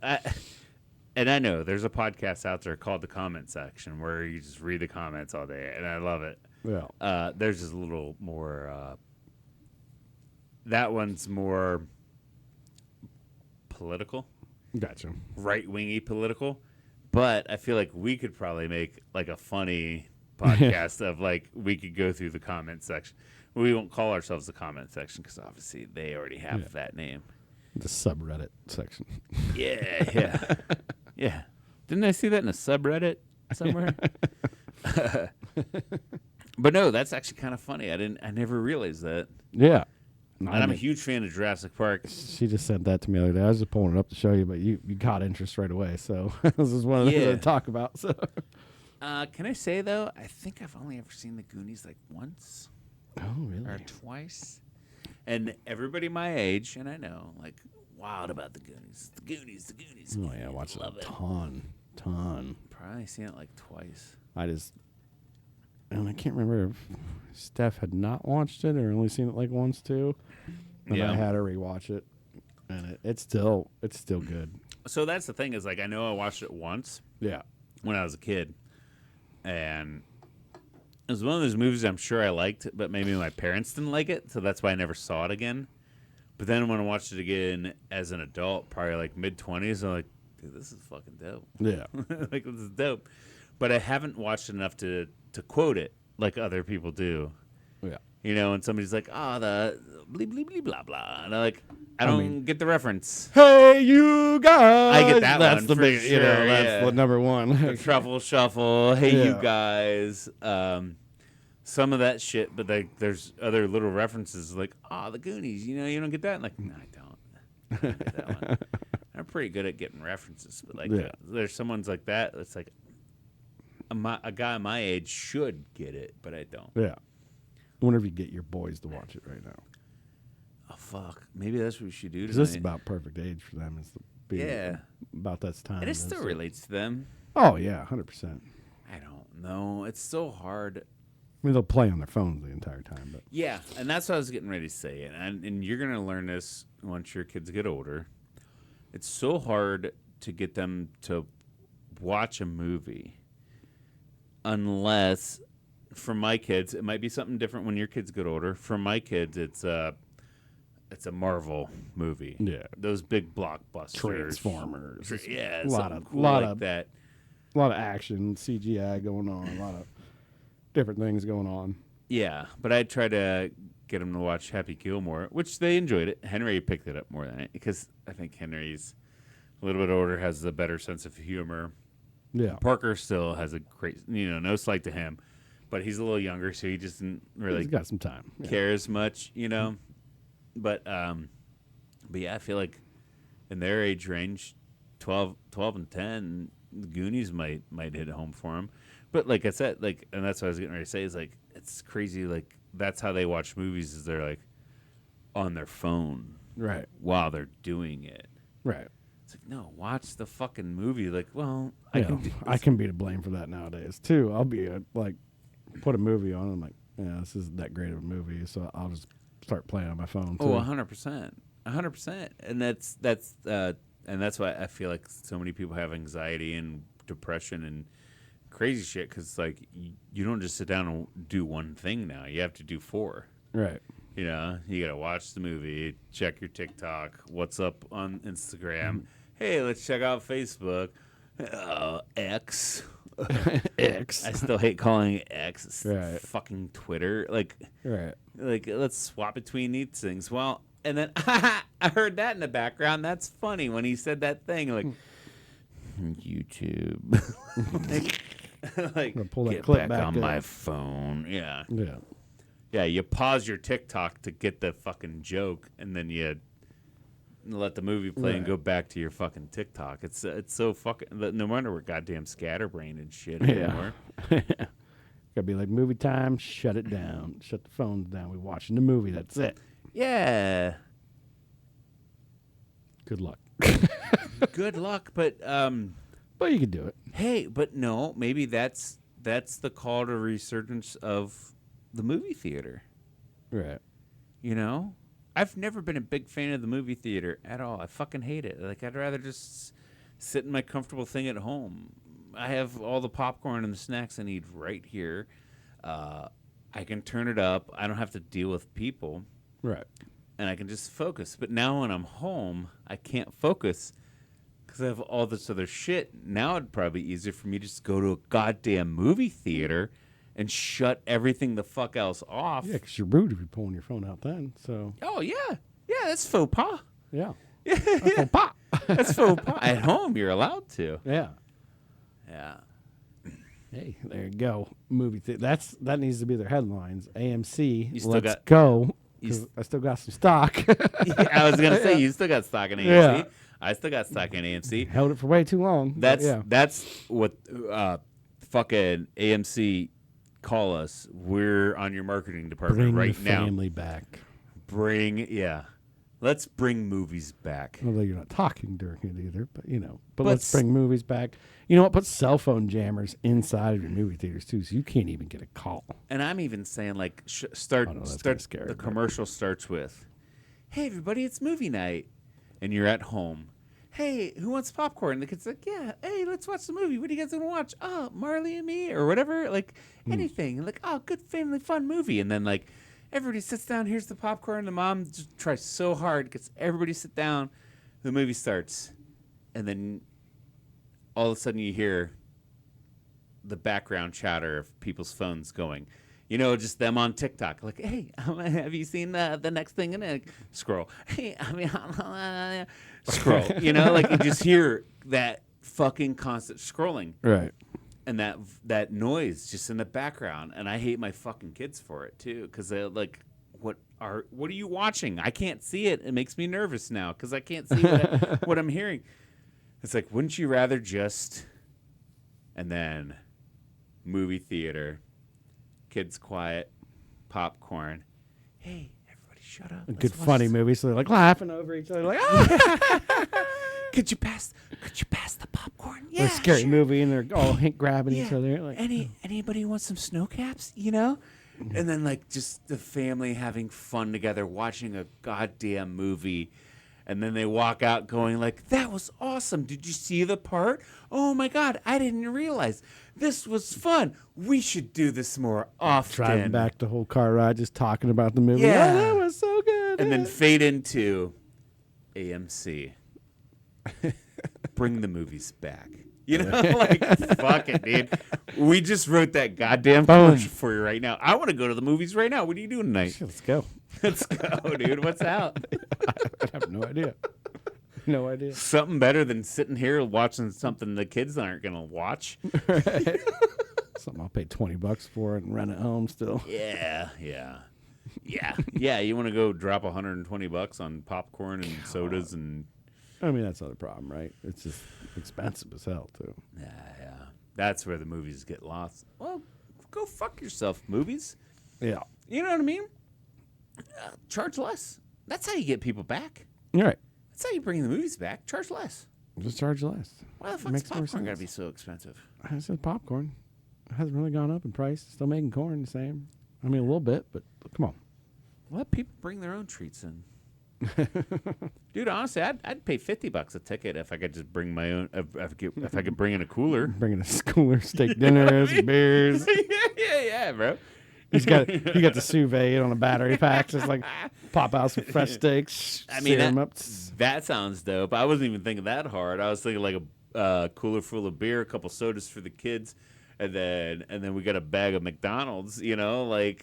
and I know there's a podcast out there called The Comment Section where you just read the comments all day, and I love it. Yeah. There's just a little more... that one's more political. Gotcha. Right-wingy political. But I feel like we could probably make like a funny podcast of like we could go through the comment section. We won't call ourselves the comment section because obviously they already have that name. The subreddit section. Yeah. Yeah. Didn't I see that in a subreddit somewhere? But no, that's actually kind of funny. I never realized that. Yeah. And I'm a huge fan of Jurassic Park. She just sent that to me the other day. I was just pulling it up to show you, but you caught interest right away. So this is one of the things to talk about. So, can I say, though, I think I've only ever seen the Goonies like once. Oh, really? Or twice. And everybody my age, and I know, like, wild about the Goonies. The Goonies. Oh, yeah, I watched it a ton. Probably seen it like twice. And I can't remember if Steph had not watched it or only seen it like once too. And I had her rewatch it, and it's still good. So that's the thing is like I know I watched it once. Yeah. When I was a kid, and it was one of those movies I'm sure I liked, but maybe my parents didn't like it, so that's why I never saw it again. But then when I watched it again as an adult, probably like mid-20s, I'm like, dude, this is fucking dope. Yeah. Like this is dope. But I haven't watched enough to quote it like other people do. Yeah. You know, and somebody's like, "Oh, the blee blee blee blah blah," and I'm like, I don't get the reference. Hey, you guys! I get that That's one the for big, sure, that's the number one. The truffle shuffle. Hey, you Yeah. guys. Some of that shit, but like, there's other little references like, the Goonies. You know, you don't get that. Like, no, I don't. I don't get that one. I'm pretty good at getting references, but like, there's someone's like that. It's like a guy my age should get it, but I don't. Yeah. I wonder if you get your boys to watch it right now. Oh fuck! Maybe that's what we should do. Because this is about perfect age for them. Is to be about that time. And it still relates to them. Oh yeah, 100%. I don't know. It's so hard. I mean, they'll play on their phones the entire time, but Yeah, and that's what I was getting ready to say. And you're gonna learn this once your kids get older. It's so hard to get them to watch a movie, unless, for my kids, it might be something different when your kids get older. For my kids, it's a Marvel movie. Yeah, those big blockbusters, Transformers. Yeah, a lot of that. A lot of action, CGI going on, a lot of different things going on. Yeah, but I tried to get them to watch Happy Gilmore, which they enjoyed it. Henry picked it up more than it because I think Henry's a little bit older, has a better sense of humor. Yeah, Parker still has a great, no slight to him, but he's a little younger, so he just didn't really he's got some time. care as much, But yeah, I feel like in their age range, 12 and 10, the Goonies might hit home for them. But like I said, and that's what I was getting ready to say, is like, it's crazy. Like, that's how they watch movies, is they're like on their phone, right, while they're doing it. Right. It's like, no, watch the fucking movie. Like, well, I can be to blame for that nowadays too. I'll be put a movie on, and I'm like, yeah, this isn't that great of a movie, so I'll just start playing on my phone too. 100%. And that's why I feel like so many people have anxiety and depression and crazy shit, because like you don't just sit down and do one thing now. You have to do 4. Right. You gotta watch the movie, check your TikTok, what's up on Instagram. Hey, let's check out Facebook. X. X. I still hate calling it X. It's right. Fucking Twitter. Like, right. Like, let's swap between these things. Well, and then I heard that in the background. That's funny when he said that thing. Like, YouTube. like pull that get clip back on up. my phone. Yeah. Yeah. Yeah, you pause your TikTok to get the fucking joke, and then you let the movie play and go back to your fucking TikTok. It's so fucking. No wonder we're goddamn scatterbrained and shit anymore. Gotta be like, movie time, shut it down. Shut the phones down. We're watching the movie. That's it. Yeah. Good luck. Good luck, but you can do it. Hey, but no, maybe that's the call to resurgence of the movie theater. Right. I've never been a big fan of the movie theater at all. I fucking hate it. Like, I'd rather just sit in my comfortable thing at home. I have all the popcorn and the snacks I need right here. I can turn it up. I don't have to deal with people. Right. And I can just focus. But now when I'm home, I can't focus because I have all this other shit. Now it'd probably be easier for me to just go to a goddamn movie theater and shut everything the fuck else off. Yeah, because you're rude if you're pulling your phone out then. So. Oh, yeah. Yeah, that's faux pas. Yeah. That's faux pas. That's faux pas. At home, you're allowed to. Yeah. Yeah. Hey, there you go. Movie theater. That needs to be their headlines. AMC. You still let's got- go. 'Cause I still got some stock. Yeah, I was going to say, you still got stock in AMC. Yeah. I still got stock in AMC. Held it for way too long. That's what fucking AMC call us. We're on your marketing department Bring right the now. family back. Let's bring movies back. Although you're not talking during it either, but But let's bring movies back. You know what? Put cell phone jammers inside of your movie theaters too, so you can't even get a call. And I'm even saying, like, start that's kinda scary, the but- commercial starts with, "Hey everybody, it's movie night," and you're at home. "Hey, who wants popcorn?" The kid's like, "Yeah, hey, let's watch the movie. What are you guys gonna watch?" "Oh, Marley and Me," or whatever, like anything. And like, "Oh, good family fun movie." And then like everybody sits down. Here's the popcorn. The mom just tries so hard, gets everybody sit down. The movie starts, and then all of a sudden you hear the background chatter of people's phones going. You know, just them on TikTok. Like, hey, have you seen the next thing in it? Scroll. Hey, scroll. You know, like you just hear that fucking constant scrolling. Right. And that noise just in the background. And I hate my fucking kids for it, too. Because they're like, what are you watching? I can't see it. It makes me nervous now because I can't see what I'm hearing. It's like, wouldn't you rather just... And then movie theater, kids quiet, popcorn. Hey, everybody shut up. Good funny movie, so they're like laughing over each other, like, Could you pass the popcorn? Yeah, a scary movie, and they're all grabbing each other. Like, anybody want some snow caps? You know, and then like just the family having fun together, watching a goddamn movie, and then they walk out going like, "That was awesome! Did you see the part? Oh my god, I didn't realize this was fun. We should do this more often." Driving back the whole car ride, just talking about the movie. Yeah, oh, that was so good. And then fade into AMC. Bring the movies back. You know, like, fuck it, dude. We just wrote that goddamn commercial for you right now. I want to go to the movies right now. What are you doing tonight? Let's go. Let's go, dude. What's out? I have no idea. No idea. Something better than sitting here watching something the kids aren't going to watch. Right. Something I'll pay $20 for and rent at home still. Yeah. You want to go drop $120 on popcorn and sodas and... I mean, that's not a problem, right? It's just expensive as hell, too. Yeah. That's where the movies get lost. Well, go fuck yourself, movies. Yeah. You know what I mean? Charge less. That's how you get people back. You're right. That's how you bring the movies back. Charge less. Just charge less. Why the fuck's popcorn got to be so expensive? I said popcorn. It hasn't really gone up in price. Still making corn the same. I mean, a little bit, but come on. Let people bring their own treats in. Dude, honestly, I'd pay $50 a ticket if I could just bring my own. If I could bring in a cooler, bringing a cooler, steak dinners, beers. yeah, bro. You got the sous vide on a battery pack, just like pop out some fresh steaks. I mean, them up. That sounds dope. I wasn't even thinking that hard. I was thinking like a cooler full of beer, a couple sodas for the kids. And then we got a bag of McDonald's, you know, I'm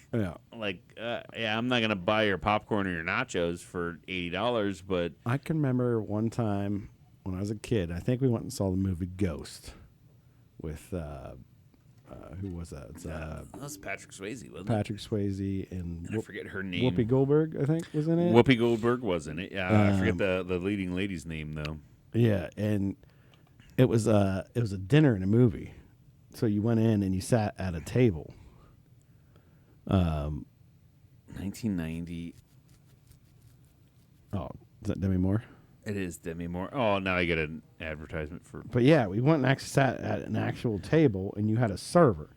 not gonna buy your popcorn or your nachos for $80, but I can remember one time when I was a kid. I think we went and saw the movie Ghost with who was that? That was Patrick Swayze, wasn't Patrick Swayze and I forget her name. Whoopi Goldberg, I think, was in it. Whoopi Goldberg was in it. Yeah, I forget the leading lady's name though. Yeah, and it was a dinner and a movie. So you went in and you sat at a table. 1990. Oh, is that Demi Moore? It is Demi Moore. Oh, now I get an advertisement for... But yeah, we went and actually sat at an actual table, and you had a server.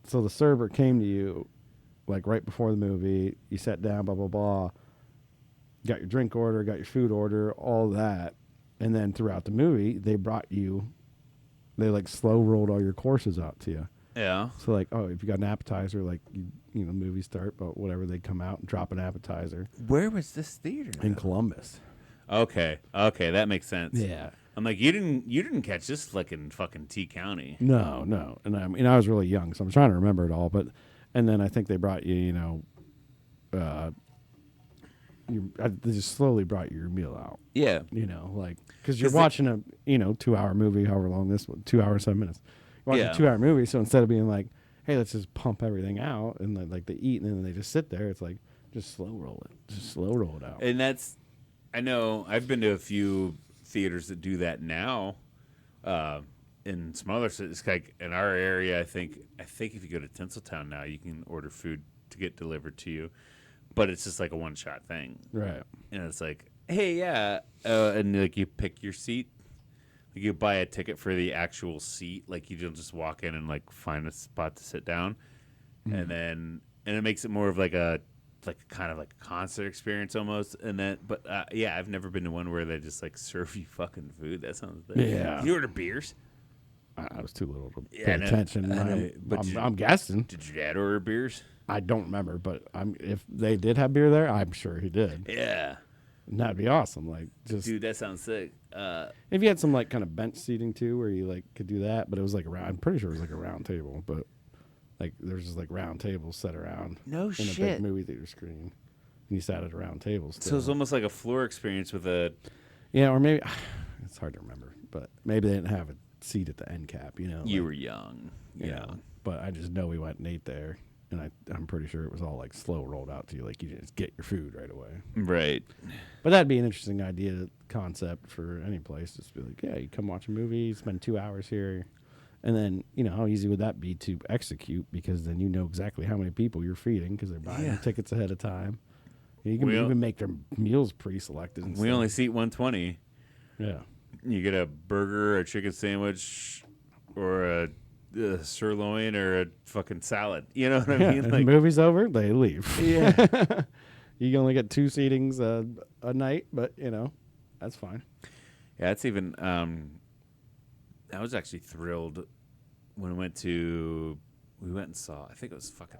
So the server came to you, like, right before the movie. You sat down, blah, blah, blah. Got your drink order, got your food order, all that. And then throughout the movie, they brought you... They like slow rolled all your courses out to you. Yeah. So like, oh, if you got an appetizer, like you know, movies start, but whatever, they come out and drop an appetizer. Where was this theater? In Columbus. Okay, that makes sense. Yeah. I'm like, you didn't catch this like in fucking T County. No. And I mean, I was really young, so I'm trying to remember it all. But and then I think they brought you, you know, they just slowly brought your meal out. Yeah. You know, like, because you're watching a, 2-hour movie, however long this one, 2 hours, 7 minutes. You're watching a 2-hour movie, so instead of being like, hey, let's just pump everything out, and like they eat, and then they just sit there, it's like, just slow roll it. Just slow roll it out. And that's, I know, I've been to a few theaters that do that now. In smaller cities, like in our area, I think if you go to Tinseltown now, you can order food to get delivered to you. But it's just like a one-shot thing. Right. And it's like, hey, yeah. And like you pick your seat. Like you buy a ticket for the actual seat. Like you don't just walk in and like find a spot to sit down. Mm-hmm. And it makes it more of like a kind of like a concert experience almost. And then, but yeah, I've never been to one where they just like serve you fucking food. That sounds bad. Yeah. Did you order beers? I was too little to pay attention. But I'm guessing. Did your dad order beers? I don't remember, but if they did have beer there, I'm sure he did. Yeah. And that'd be awesome. Like, just dude, that sounds sick. If you had some like kind of bench seating too, where you like could do that, but it was like I'm pretty sure it was like a round table, but Like there's just like round tables set around. No in shit. a big movie theater screen. And you sat at a round table. So it's almost like a floor experience with a. Yeah, or maybe it's hard to remember, but maybe they didn't have a seat at the end cap. You know, You were young. yeah. But I just know we went and ate there, and I'm pretty sure it was all like slow rolled out to you, like you just get your food right away. Right. But that'd be an interesting idea concept for any place. Just be like, yeah, you come watch a movie, spend 2 hours here. And then, you know, how easy would that be to execute? Because then you know exactly how many people you're feeding because they're buying tickets ahead of time. You can even make their meals pre-selected. And we stuff. only seat 120. Yeah. You get a burger, a chicken sandwich, or a sirloin, or a fucking salad. You know what I mean? Like, the movie's over, they leave. Yeah. You only get 2 seatings a night, but, you know, that's fine. Yeah, it's even... I was actually thrilled when we went and saw, I think it was fucking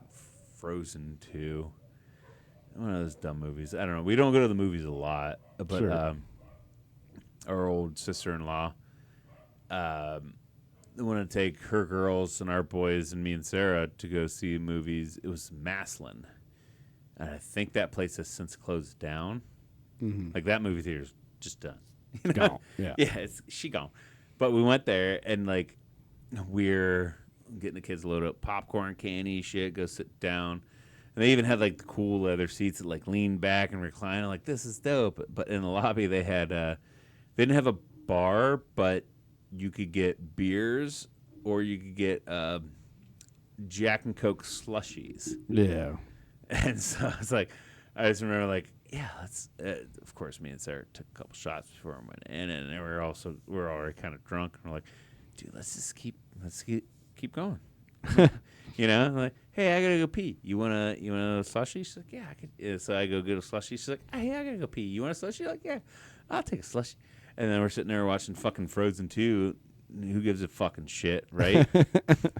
Frozen 2. One of those dumb movies. I don't know. We don't go to the movies a lot, but Sure. Our old sister-in-law wanted to take her girls and our boys and me and Sarah to go see movies. It was Maslin. And I think that place has since closed down. Mm-hmm. Like, that movie theater's just done. Gone. Yeah. Yeah, she gone. But we went there, and, like, we're getting the kids load up popcorn, candy, shit, go sit down. And they even had, like, the cool leather seats that, like, lean back and recline. I'm like, this is dope. But in the lobby, they had, they didn't have a bar, but you could get beers or you could get Jack and Coke slushies. Yeah. And so it's like, I just remember, like, yeah, let's. Of course, me and Sarah took a couple shots before we went in, and we're already kind of drunk, and we're like, dude, let's keep going. You know, I'm like, hey, I gotta go pee. You want a slushie? She's like, yeah, I could. Yeah, so I go get a slushie. She's like, hey, I gotta go pee. You want a slushie? Like, yeah, I'll take a slushie. And then we're sitting there watching fucking Frozen 2. Who gives a fucking shit, right?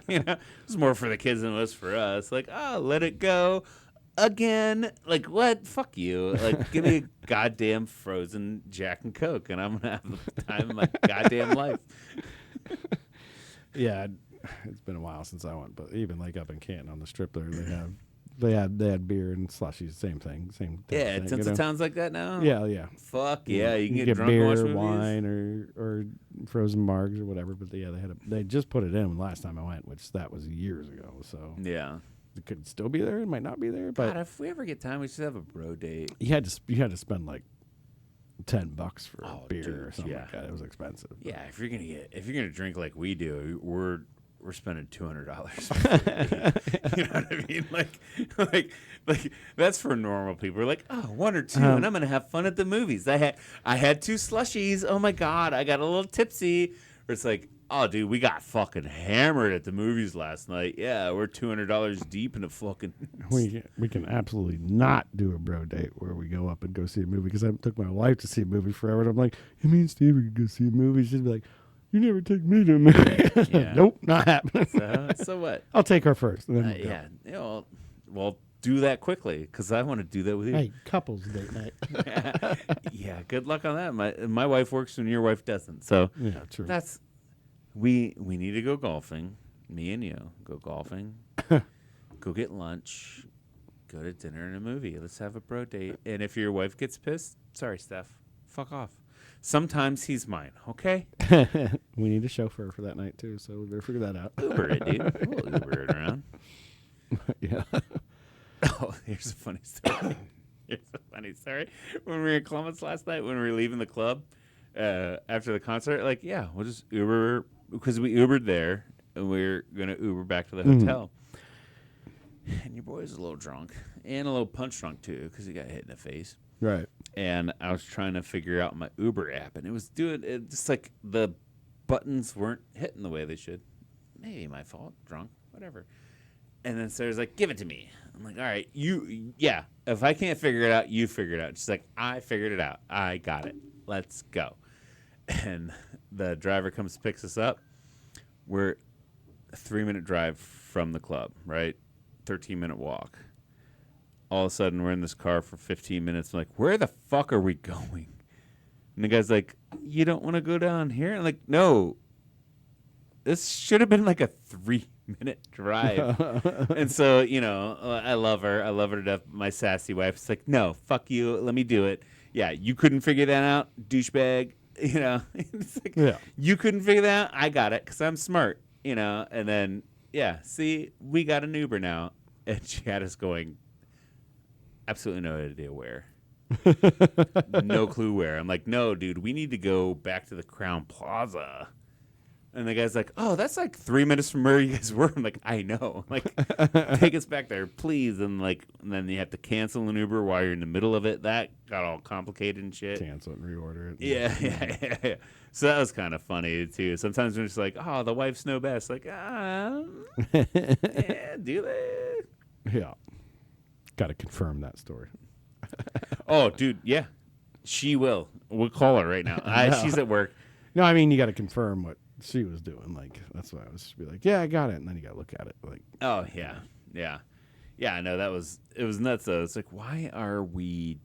You know, it's more for the kids than it was for us. Like, oh, let it go. Again, like, what? Fuck you. Like, give me a goddamn Frozen Jack and Coke, and I'm gonna have the time of my goddamn life. Yeah, it's been a while since I went, but even like up in Canton on the strip there, they had beer and slushies, same thing, same. Yeah, thing, tons of towns like that now. Yeah. Fuck yeah, you can get drunk beer, and watch movies. wine, or frozen margs or whatever. But yeah, they just put it in last time I went, which that was years ago. So yeah. It could still be there. It might not be there. But God, if we ever get time, we should have a bro date. you had to spend like $10 for a beer dude, or something yeah. like that. It was expensive. Yeah, if you're gonna drink like we do, we're spending $200. You know what I mean? Like that's for normal people. We're like, oh, 1 or 2, and I'm gonna have fun at the movies. I had 2 slushies. Oh my god, I got a little tipsy. Or it's like, oh, dude, we got fucking hammered at the movies last night. Yeah, we're $200 deep in a fucking. We can absolutely not do a bro date where we go up and go see a movie because I took my wife to see a movie forever. And I'm like, you mean Steve, we could go see a movie? She'd be like, you never take me to a movie. Yeah. Nope, not happening. So what? I'll take her first. And then we'll go. Yeah. You know, well, do that quickly because I want to do that with you. Hey, couples date night. Yeah, good luck on that. My wife works and your wife doesn't. So Yeah, true. that's we need to go golfing. Me and you go golfing. Go get lunch. Go to dinner and a movie. Let's have a bro date. And if your wife gets pissed, sorry, Steph. Fuck off. Sometimes he's mine, okay? We need a chauffeur for that night too, so we better figure that out. Uber it, dude. We'll Uber it around. Yeah. Oh, here's a funny story. When we were in Columbus last night, when we were leaving the club after the concert, like, yeah, we'll just Uber, because we Ubered there, and we're going to Uber back to the hotel. And your boy's a little drunk, and a little punch drunk, too, because he got hit in the face. Right. And I was trying to figure out my Uber app, and it was doing it just like the buttons weren't hitting the way they should. Maybe my fault, drunk, whatever. And then Sarah's like, give it to me. I'm like, all right, yeah, if I can't figure it out, you figure it out. She's like, I figured it out. I got it. Let's go. And the driver comes, picks us up. We're a 3-minute drive from the club, right? 13-minute walk. All of a sudden, we're in this car for 15 minutes. I'm like, where the fuck are we going? And the guy's like, you don't want to go down here? I'm like, no. this should have been like a 3-minute drive. And so, I love her. I love her to death. My sassy wife. It's like, no, fuck you. Let me do it. Yeah, you couldn't figure that out, douchebag. It's like, you couldn't figure that out. I got it because I'm smart. And then, see, we got an Uber now. And she had us going, absolutely no idea where. No clue where. I'm like, no, dude, we need to go back to the Crown Plaza. And the guy's like, oh, that's like 3 minutes from where you guys were. I'm like, I know. Like, take us back there, please. And then you have to cancel an Uber while you're in the middle of it. That got all complicated and shit. Cancel it and reorder it. Yeah. So that was kind of funny, too. Sometimes we're just like, oh, the wives know best. Like, yeah, do they? Yeah. Got to confirm that story. Oh, dude, yeah. She will. We'll call her right now. She's at work. No, I mean, you got to confirm what she was doing. Like, that's why I was be like, yeah, I got it. And then you got to look at it. Like, oh, yeah. I know it was nuts, though. It's like, why are we've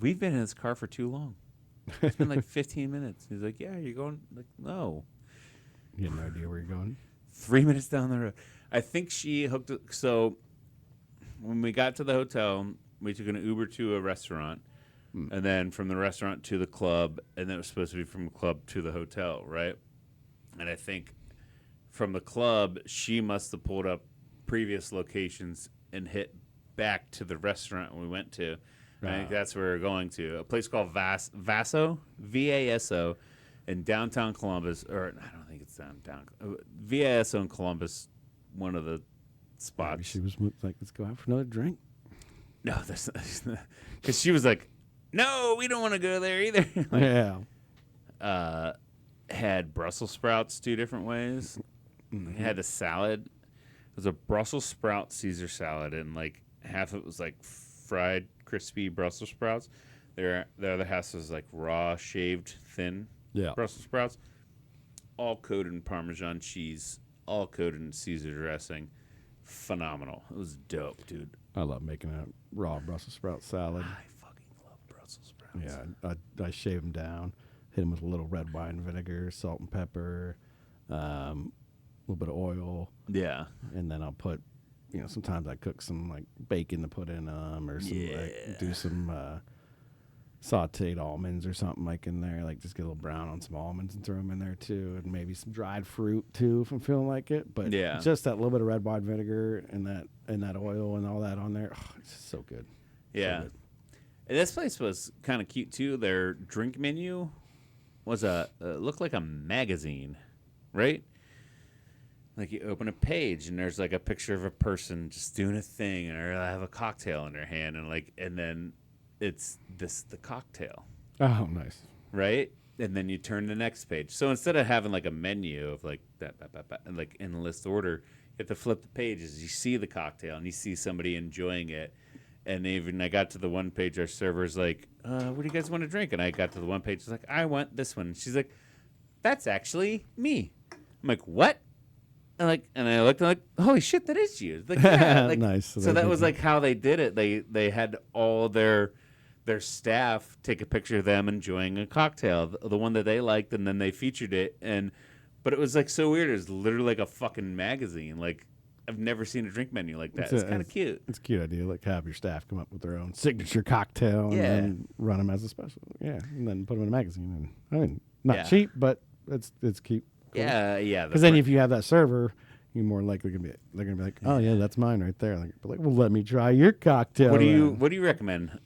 been in this car for too long. It's been like 15 minutes. He's like, yeah, you're going, like, no. You have no idea where you're going? 3 minutes down the road. I think she hooked it. So when we got to the hotel, we took an Uber to a restaurant. And then from the restaurant to the club, and then it was supposed to be from the club to the hotel, right? And I think from the club, she must have pulled up previous locations and hit back to the restaurant we went to. I think that's where we're going to. A place called Vaso, V-A-S-O, in downtown Columbus. Or I don't think it's downtown. V-A-S-O in Columbus, one of the spots. Maybe she was like, let's go out for another drink. No, because she was like, no, we don't want to go there either. Had Brussels sprouts 2 different ways. Mm-hmm. Had a salad. It was a Brussels sprout Caesar salad, and like half of it was like fried, crispy Brussels sprouts. The other half was like raw, shaved, thin Brussels sprouts, all coated in Parmesan cheese, all coated in Caesar dressing. Phenomenal. It was dope, dude. I love making a raw Brussels sprout salad. I fucking love Brussels sprouts. Yeah, I shave them down, hit them with a little red wine vinegar, salt and pepper, a little bit of oil. Yeah. And then I'll put, sometimes I cook some like bacon to put in them, or some do some sauteed almonds or something like in there. Like just get a little brown on some almonds and throw them in there too, and maybe some dried fruit too if I'm feeling like it. But just that little bit of red wine vinegar and that oil and all that on there, it's just so good. Yeah. So good. And this place was kind of cute too. Their drink menu was looked like a magazine, right? Like you open a page and there's like a picture of a person just doing a thing, or they have a cocktail in their hand, and then it's the cocktail. Oh, nice. Right? And then you turn the next page. So instead of having like a menu of like that, and like in list order, you have to flip the pages. You see the cocktail and you see somebody enjoying it. And even I got to the one page, our server's like, what do you guys want to drink? And I got to the one page, it's like, I want this one. She's like, that's actually me. I'm like, what? And I looked and like, holy shit, that is you. Like, yeah. Like, nice. So that was like how they did it. They had all their staff take a picture of them enjoying a cocktail, the one that they liked, and then they featured it. But it was like so weird. It was literally like a fucking magazine. Like I've never seen a drink menu like that. It's kind of cute. It's a cute idea. Like have your staff come up with their own signature cocktail and then run them as a special. Yeah, and then put them in a magazine. And not cheap, but it's cute. Cool. Yeah. Because then if you have that server, you're more likely they're gonna be like, oh yeah, that's mine right there. Like, well, let me try your cocktail. What do you recommend?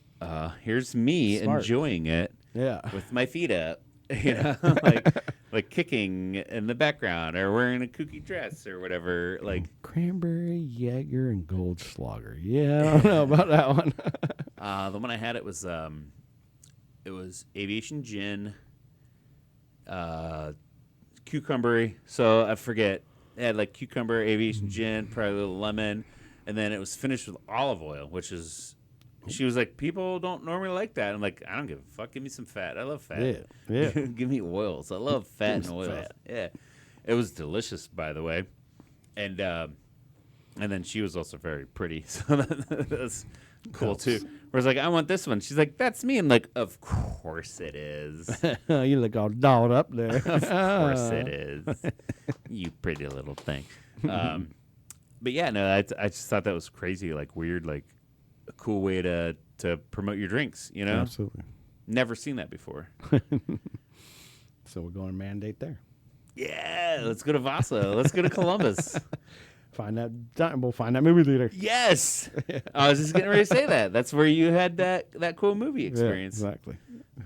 Here's me enjoying it. Yeah. With my feet up, like kicking in the background or wearing a kooky dress or whatever. Like cranberry, Jaeger, and Goldschlager. Yeah, I don't know about that one. The one I had it was aviation gin, cucumber. So I forget. It had like cucumber, aviation gin, probably a little lemon, and then it was finished with olive oil, which is. She was like, people don't normally like that. I'm like, I don't give a fuck. Give me some fat. I love fat. Yeah. Give me oils. I love fat and oils. Fat. Yeah. It was delicious, by the way. And then she was also very pretty. So cool too. Whereas like, I want this one. She's like, that's me. I'm like, of course it is. You look all dolled up there. Of course it is. You pretty little thing. But yeah, no, I just thought that was crazy, like weird, like a cool way to promote your drinks, you know? Absolutely. Never seen that before. So we're going to mandate there. Yeah, let's go to Vasa. Let's go to Columbus. We'll find that movie theater. Yes. I was just getting ready to say that. That's where you had that cool movie experience. Yeah, exactly.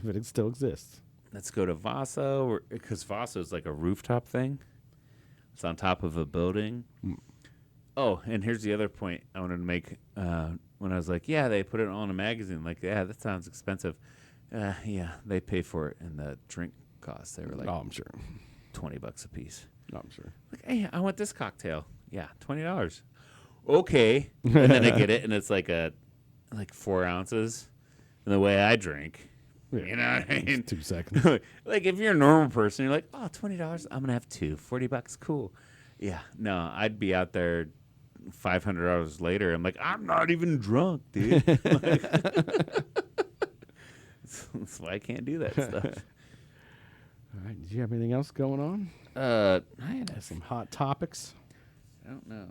If it still exists. Let's go to Vasa, because Vasa is like a rooftop thing. It's on top of a building. Oh, and here's the other point I wanted to make. When I was like, yeah, they put it on a magazine. Like, yeah, that sounds expensive. Yeah, they pay for it in the drink costs. They were like, I'm sure. $20 a piece. I'm sure. Like, hey, I want this cocktail. Yeah, $20. Okay. And then I get it, and it's like 4 ounces. And the way I drink, you know what I mean? 2 seconds. Like, if you're a normal person, you're like, oh, $20, I'm going to have 2. $40, cool. Yeah, no, I'd be out there $500 later. I'm like, I'm not even drunk, dude. That's why I can't do that stuff. All right. Did you have anything else going on? I had Some hot topics. I don't know.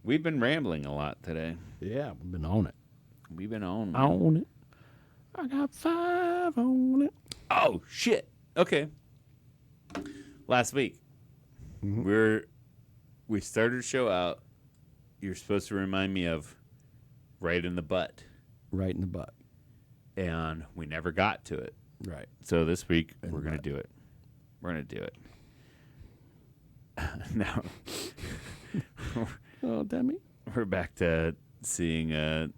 We've been rambling a lot today. Yeah, we've been on it. We've been on. On it. I got 5 on it. Oh, shit. Okay. Last week, we started the show out. You're supposed to remind me of right in the butt. Right in the butt. And we never got to it. Right. So this week, we're going to do it. We're going to do it. Now, Oh, Demi. we're back to seeing a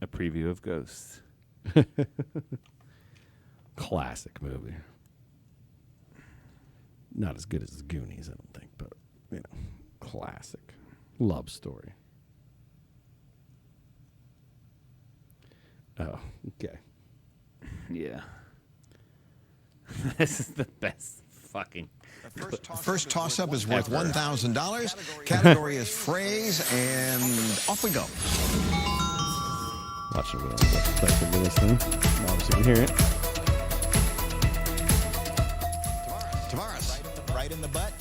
preview of Ghost. Classic movie. Not as good as the Goonies, I don't think, but, classic. Love story. Oh, okay. Yeah. This is the best fucking... The first toss-up is worth $1,000. Category is phrase, and off we go. Watch it. Thanks for listening. Obviously, you can hear it. Tavares. Right in the butt.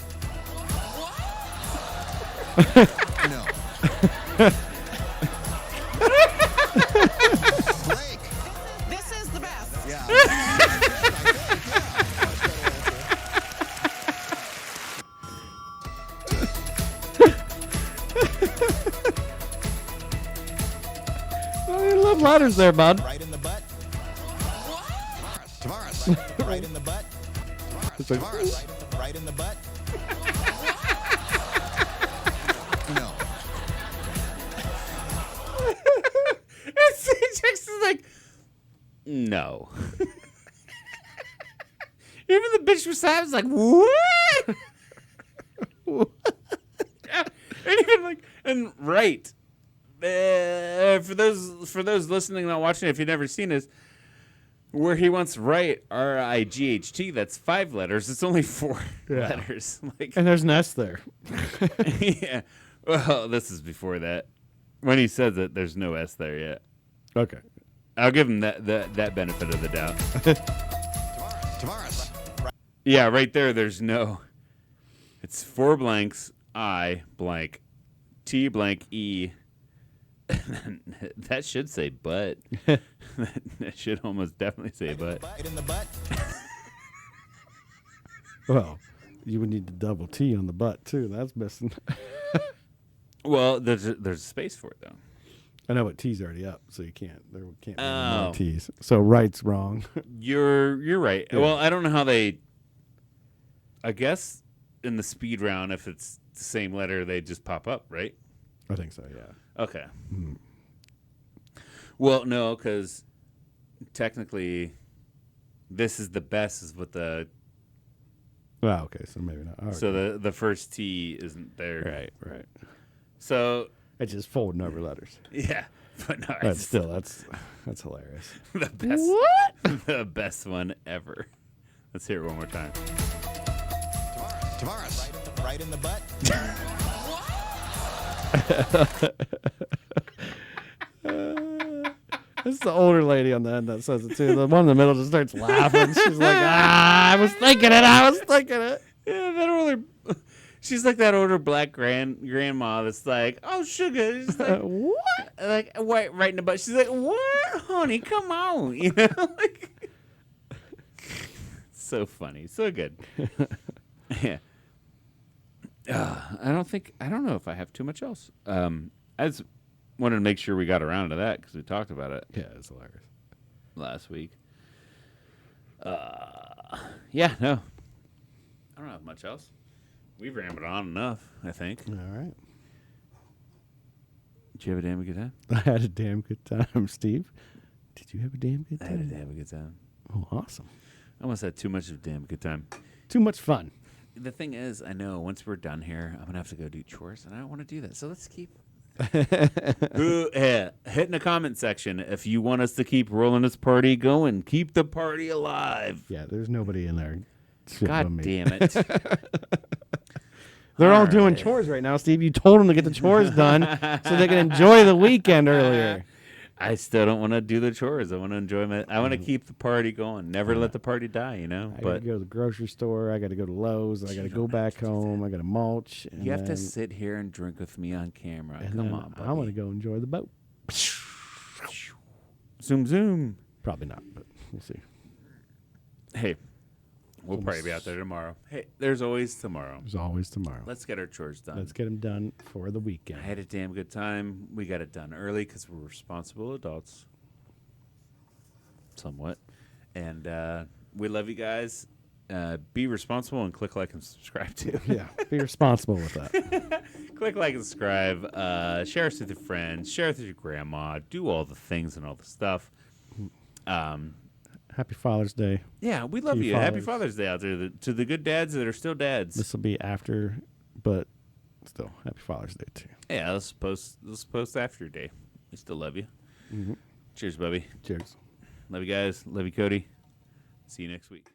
No. Blake. This is the best. Yeah. I love ladders there, bud. Right in the butt. Tavares. Right in the butt. It's like, Tavares. Right in the butt. No. Jackson's like, no. Even the bitch beside was like, what? And even like, and right. For those listening and not watching, if you've never seen this, where he wants right, R-I-G-H-T, that's 5 letters. It's only 4 letters. Like, and there's an S there. yeah. Well, this is before that. When he says it, there's no S there yet. Okay. I'll give him that benefit of the doubt. Tavares. Yeah, right there, there's no. It's 4 blanks, I blank, T blank E. That should say butt. That should almost definitely say butt. Right in the butt. Well, you would need the double T on the butt, too. That's missing. Well, there's a space for it, though. I know, but T's already up, so you can't. There can't be Oh. more T's. So right's wrong. You're right. Yeah. Well, I don't know how they. I guess in the speed round, if it's the same letter, they just pop up, right? I think so, yeah. Okay. Well, no, because technically, this is the best is what the. Well, okay, so maybe not. All right. So the first T isn't there. Right. So It's just folding over letters. yeah, but no, That's it's still that's hilarious. the best. The best one ever. Let's hear it one more time. Tavares. Right in the butt. It's the older lady on the end that says it too. The one in the middle just starts laughing. She's like, I was thinking it. Yeah, that older. She's like that older black grandma that's like, oh, sugar. She's like, What? like right in the butt. She's like, what, honey? Come on, you know, like. So funny, so good. Yeah. I don't know if I have too much else. I just wanted to make sure we got around to that because we talked about it. Yeah, it's hilarious. Last week. Yeah, no. I don't have much else. We've rambled on enough, I think. All right. Did you have a damn good time? I had a damn good time, Steve. Did you have a damn good time? I had a damn good time. Oh, awesome. I almost had too much of a damn good time. Too much fun. The thing is, I know once we're done here, I'm going to have to go do chores, and I don't want to do that. So let's keep... Hit in the comment section if you want us to keep rolling this party going. Keep the party alive. Yeah, there's nobody in there. God damn it. They're all doing chores right now, Steve. You told them to get the chores done so they can enjoy the weekend earlier. I still don't want to do the chores. I want to enjoy I want to keep the party going. Never let the party die, you know? I got to go to the grocery store. I got to go to Lowe's. I got to go back home. I got to mulch. You have to sit here and drink with me on camera. And Come on, buddy. I want to go enjoy the boat. Zoom, zoom. Probably not, but we'll see. Hey, we'll probably be out there tomorrow. Hey, there's always tomorrow. There's always tomorrow. Let's get our chores done. Let's get them done for the weekend. I had a damn good time. We got it done early because we're responsible adults. Somewhat. And we love you guys. Be responsible and click like and subscribe too. Yeah, be responsible with that. Click like and subscribe. Share us with your friends. Share it with your grandma. Do all the things and all the stuff. Happy Father's Day. Yeah, we love you. Happy Father's Day out there to the good dads that are still dads. This will be after, but still, Happy Father's Day too. Yeah, let's post after your day. We still love you. Mm-hmm. Cheers, Bubby. Cheers. Love you guys. Love you, Cody. See you next week.